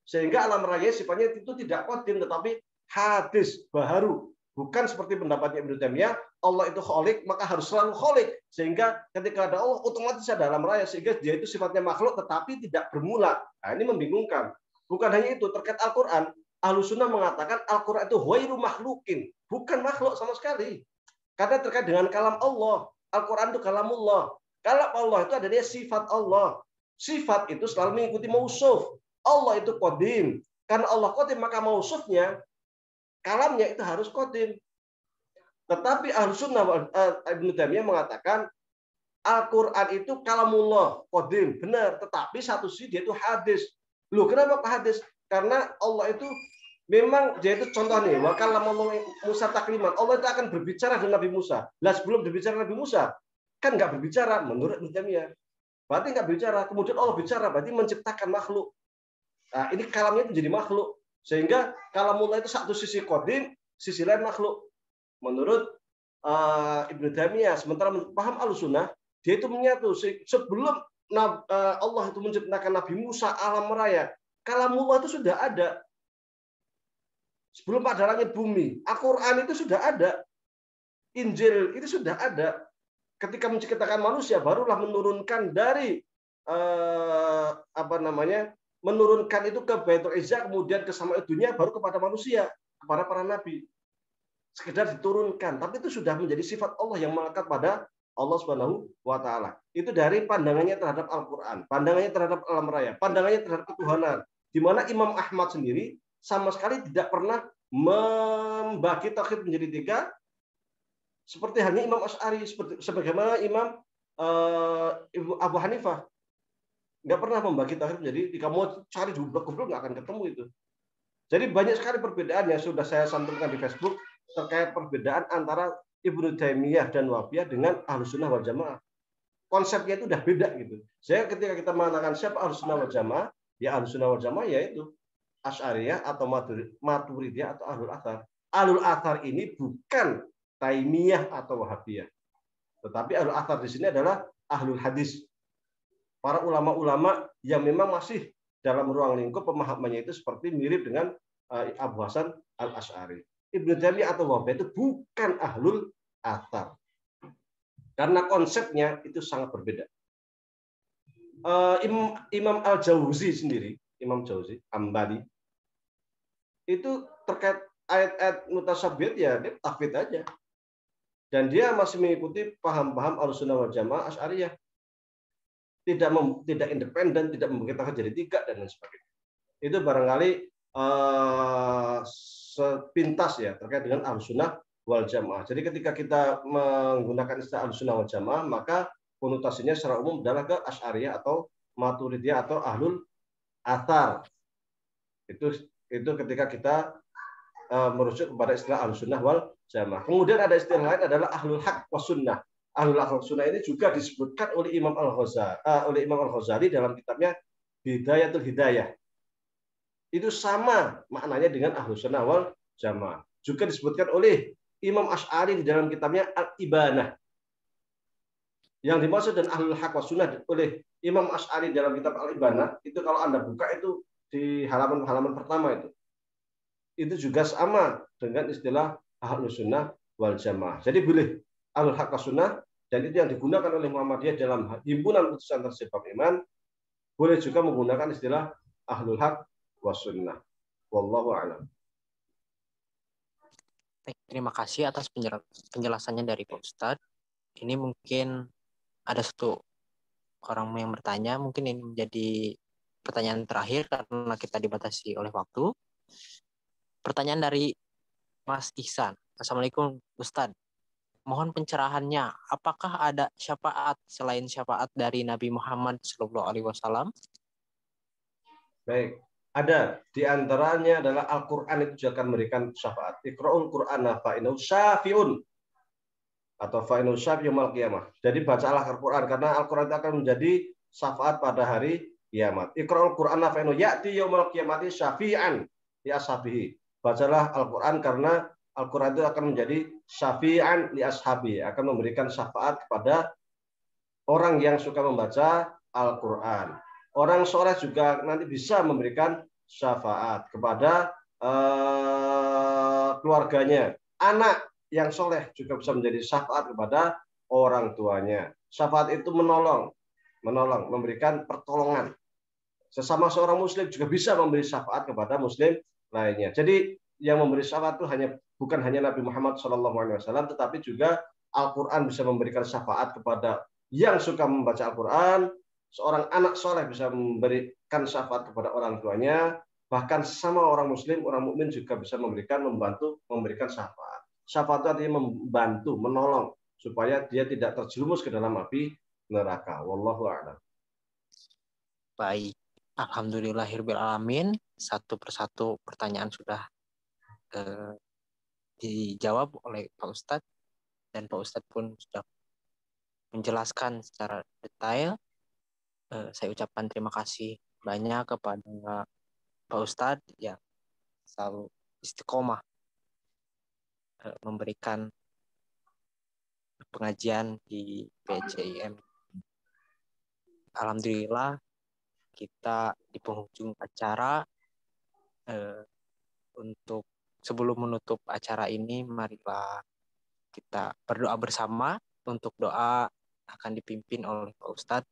Sehingga alam raya sifatnya itu tidak qadim tetapi hadis, baharu. Bukan seperti pendapatnya Ibnu Taimiyah, Allah itu khaliq, maka harus selalu khaliq. Sehingga ketika ada Allah, otomatis ada alam raya. Sehingga dia itu sifatnya makhluk tetapi tidak bermula. Nah, ini membingungkan. Bukan hanya itu, terkait Al-Quran, Ahlu Sunnah mengatakan Al-Quran itu ghairu makhlukin. Bukan makhluk sama sekali. Karena terkait dengan kalam Allah. Al-Quran itu kalamullah. Kalam Allah itu adanya sifat Allah. Sifat itu selalu mengikuti mausuf. Allah itu qadim. Karena Allah qadim, maka mausufnya, kalamnya itu harus qadim. Tetapi Ahlu Sunnah Ibnu Taimiyah mengatakan Al-Quran itu kalamullah, qadim. Benar. Tetapi satu sisi dia itu hadis. Loh, kenapa hadis? Karena Allah itu memang dia itu contoh nih, wa kallama Musa takliman. Allah itu akan berbicara dengan Nabi Musa. Lah sebelum berbicara Nabi Musa, kan nggak berbicara menurut Ibnu Taimiyah. Berarti nggak bicara. Kemudian Allah bicara, berarti menciptakan makhluk. Nah, ini kalamnya itu menjadi makhluk. Sehingga kalamullah itu satu sisi qadim, sisi lain makhluk. Menurut Ibnu Taimiyah, sementara paham Ahlussunnah, dia itu menyatu. Sebelum Allah itu menciptakan Nabi Musa alam raya, kalamullah itu sudah ada. Sebelum ada langit bumi, Al-Quran itu sudah ada. Injil itu sudah ada. Ketika menciptakan manusia, barulah menurunkan dari menurunkan itu ke Baitul Izzah, kemudian ke Sama'ud Dunya, baru kepada manusia, kepada para nabi. Sekedar diturunkan, tapi itu sudah menjadi sifat Allah yang melekat pada Allah Subhanahu wa taala. Itu dari pandangannya terhadap Al-Qur'an, pandangannya terhadap alam raya, pandangannya terhadap ketuhanan. Di mana Imam Ahmad sendiri sama sekali tidak pernah membagi tauhid menjadi tiga, seperti halnya Imam Asy'ari, sebagaimana Imam Abu Hanifah. Nggak pernah membagi tauhid menjadi tiga. Mau cari jumlah-jumlah nggak akan ketemu itu. Jadi banyak sekali perbedaan yang sudah saya sampaikan di Facebook terkait perbedaan antara Ibnu Taimiyah dan Wahabiyah dengan Ahlussunnah wal Jamaah. Konsepnya itu udah beda gitu. Saya ketika kita mengatakan siapa Ahlussunnah wal Jamaah, ya Ahlussunnah wal Jamaah yaitu Asy'ariyah atau Maturidiyah atau Ahlul Athar. Ahlul Athar ini bukan Taimiyah atau Wahabiyah. Tetapi Ahlul Athar di sini adalah Ahlul Hadis. Para ulama-ulama yang memang masih dalam ruang lingkup pemahamannya itu seperti mirip dengan Abu Hasan Al-Asy'ari. Ibnu Taimiyah atau Wahabiyah itu bukan Ahlul Athar. Karena konsepnya itu sangat berbeda. Imam Al-Jauzi sendiri, Imam Jauzi, Ambari, itu terkait ayat-ayat mutasyabihat ya dia tafwid aja. dan dia masih mengikuti paham-paham Ahlussunnah wal Jamaah Asy'ariyah, tidak independen, tidak membagi jadi tiga dan lain sebagainya. Itu barangkali sepintas ya terkait dengan Ahlussunnah wal Jamaah. Jadi ketika kita menggunakan istilah Ahlussunnah wal Jamaah, maka konotasinya secara umum adalah ke Asy'ariyah atau Maturidiyah atau Ahlul Athar. Itu ketika kita merujuk kepada istilah Ahlussunnah wal Jamaah. Kemudian ada istilah lain adalah Ahlul Haq was Sunnah. Ahlul Haq was Sunnah ini juga disebutkan oleh Imam Al-Ghazali dalam kitabnya Hidayatul Hidayah. Itu sama maknanya dengan Ahlussunnah wal Jamaah. Juga disebutkan oleh Imam Asy'ari di dalam kitabnya Al-Ibanah. Yang dimaksud dengan Ahlul Haq was Sunnah oleh Imam Asy'ari dalam kitab Al-Ibanah, itu kalau Anda buka itu di halaman pertama itu juga sama dengan istilah Ahlussunnah wal Jamaah. Jadi boleh Ahlul Haq was Sunnah, dan itu yang digunakan oleh Muhammadiyah dalam himpunan putusan tersebab iman, boleh juga menggunakan istilah Ahlul Haq was Sunnah. Wallahu a'lam. Terima kasih atas penjelasannya dari Pak Ustadz. Ini mungkin ada satu orang yang bertanya, mungkin ini menjadi pertanyaan terakhir karena kita dibatasi oleh waktu. Pertanyaan dari Mas Ihsan. Assalamualaikum Ustadz. Mohon pencerahannya, apakah ada syafaat selain syafaat dari Nabi Muhammad SAW? Baik, ada. Di antaranya adalah Al-Quran itu juga akan memberikan syafaat. Iqra'ul Qur'ana fa'innahu syafi'un. Atau fa'innahu syafi'un yaumil qiyamah. Jadi bacalah Al-Quran, karena Al-Quran itu akan menjadi syafaat pada hari kiamat. Iqra'ul Qur'ana fa'innahu ya'ti yaumil qiyamati syafi'an li ashabihi. Bacalah Al-Quran karena Al-Quran itu akan menjadi syafi'an li ashabi, akan memberikan syafaat kepada orang yang suka membaca Al-Quran. Orang soleh juga nanti bisa memberikan syafaat kepada keluarganya. Anak yang soleh juga bisa menjadi syafaat kepada orang tuanya. Syafaat itu menolong, memberikan pertolongan. Sesama seorang muslim juga bisa memberi syafaat kepada muslim lainnya. Jadi yang memberi syafaat itu bukan hanya Nabi Muhammad SAW, tetapi juga Al-Quran bisa memberikan syafaat kepada yang suka membaca Al-Quran. Seorang anak soleh bisa memberikan syafaat kepada orang tuanya. Bahkan sama orang muslim, orang mukmin juga bisa memberikan syafaat. Syafaat itu artinya membantu, menolong supaya dia tidak terjerumus ke dalam api neraka. Wallahu a'lam. Baik. Alhamdulillahirabbil alamin. Satu persatu pertanyaan sudah dijawab oleh Pak Ustadz, dan Pak Ustadz pun sudah menjelaskan secara detail. Saya ucapkan terima kasih banyak kepada Pak Ustadz yang selalu istiqomah memberikan pengajian di PCIM. Alhamdulillah, kita di penghujung acara. Untuk sebelum menutup acara ini, marilah kita berdoa bersama. Untuk doa akan dipimpin oleh Pak Ustadz.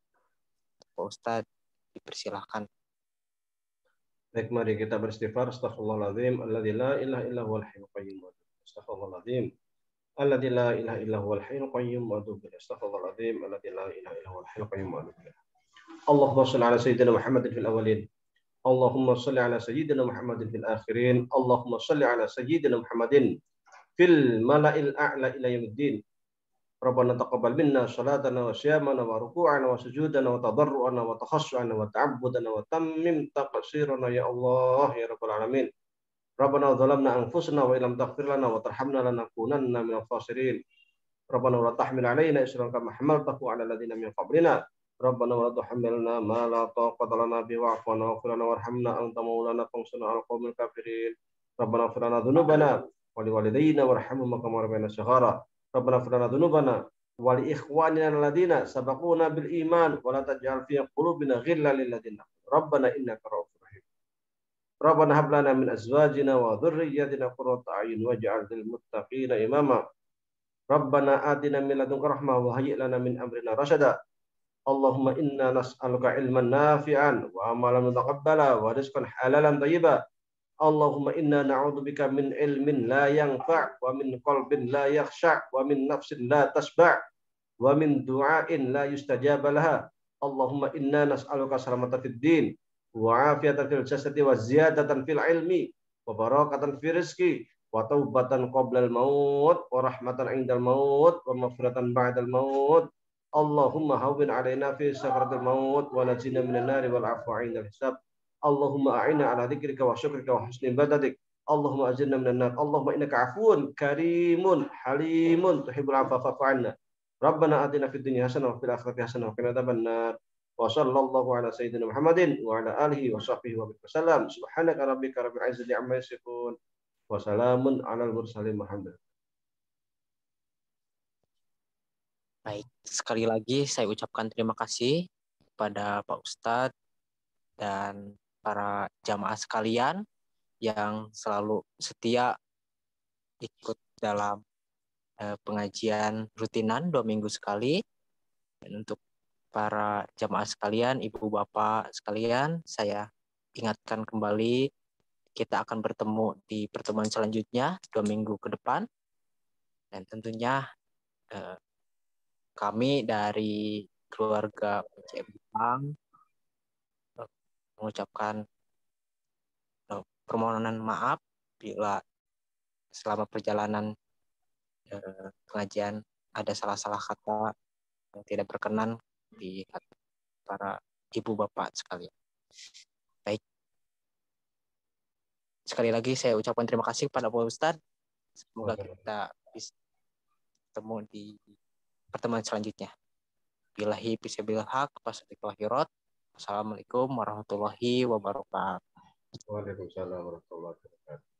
Pak Ustadz, dipersilahkan. Baik, mari kita beristighfar. Astaghfirullahaladzim. Alladzi la ilaha illa huwal hayyul qayyum. Astaghfirullahaladzim. Alladzi la ilaha illa huwal hayyul qayyum. Astaghfirullahaladzim. Alladzi la ilaha illa huwal hayyul qayyum. Allahumma shalli ala sayyidina Muhammadin fil awwalin. Allahumma shalli ala sayyidina Muhammadin fil akhirin. Allahumma shalli ala sayyidina Muhammadin fil mala'il a'la ila yaumiddin. Rabbana taqabbal minna salatana wa siyamana wa ruku'ana wa sujudana wa tadarru'ana wa takhassu'ana wa ta'abbudana wa tammim taqsirana ya Allah ya rabbal alamin. Rabbana zalamna anfusana wa illam taghfir lana wa tarhamna lanakunanna minal khasirin. Rabbana wa la tahmil alaina isran kama hamaltahu 'ala alladziina min qablina. Rabbana wa la tuhammilna ma la taqata lana bihi wa'fu 'anna waghfir lana warhamna anta maulana fansurna 'alal qaumil kafirin. Rabbana ighfir lana dzunubana wa liwalidayna warhamhum kama rabbayana shighara. Rabbana ighfir lana dzunubana wa li ikhwanina alladziina sabaquna bil iman wa la taj'al fi qulubina ghillan lil ladzina Rabbana innaka ra'ufur rahim. Rabbana hab lana min azwajina wa dhurriyyatina qurrata a'yun waj'al lil muttaqina imama. Rabbana atina min ladunka rahmah wa hayyi' lana min amrina rasyada. Allahumma inna nas'aluka ilman nafi'an wa amalan mutaqabbala wa rizqan halalan thayyiba Allahumma inna na'udzubika min ilmin la yanfa' wa min qalbin la yakhsha' wa min nafsin la tasba' wa min du'ain la yustajaba laha. Allahumma inna nas'aluka salamatan fid din wa afiyatan fil jasadi wa ziyadatan fil ilmi wa barakatan fil rizqi wa taubatan qoblal maut wa rahmatan indal maut wa maghfiratan ba'dal maut. Allahumma hawwin alaina fi sakaratil maut wa najina minan nari wal afwa 'indal hisab. Allahumma a'inna ala dzikrika wa syukrika wa husni ibadatik. Allahumma ajirna minan nar. Allahumma innaka afuwun karimun halimun tuhibbul afwa fa'fu 'anna. Rabbana atina fid dunya hasanah wa fil akhirati hasanah wa qina adzabannar. Wa sallallahu ala sayyidina Muhammadin wa ala alihi wa sahbihi wa sallam. Subhanaka rabbika rabbil izzati amma yasifun. Wa salamun alal mursalin. Alhamdulillah. Baik, sekali lagi saya ucapkan terima kasih kepada Pak Ustadz dan para jamaah sekalian yang selalu setia ikut dalam pengajian rutinan 2 minggu sekali. Dan untuk para jamaah sekalian, ibu bapak sekalian, saya ingatkan kembali kita akan bertemu di pertemuan selanjutnya 2 minggu ke depan. Dan tentunya kami dari keluarga PCM Jepang mengucapkan permohonan maaf bila selama perjalanan pengajian ada salah-salah kata yang tidak berkenan di hati para ibu bapak sekalian. Baik. Sekali lagi saya ucapkan terima kasih kepada Pak Ustadz. Semoga kita bisa bertemu di pertemuan selanjutnya. Billahi fisabilil haq wasbiqil khairat. Assalamualaikum warahmatullahi wabarakatuh. Waalaikumsalam warahmatullahi wabarakatuh.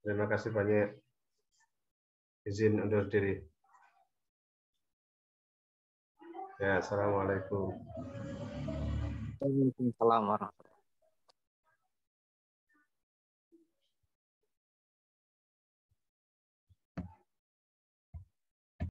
Terima kasih banyak. Izin undur diri. Ya, assalamualaikum. Waalaikumsalam warahmatullahi wabarakatuh.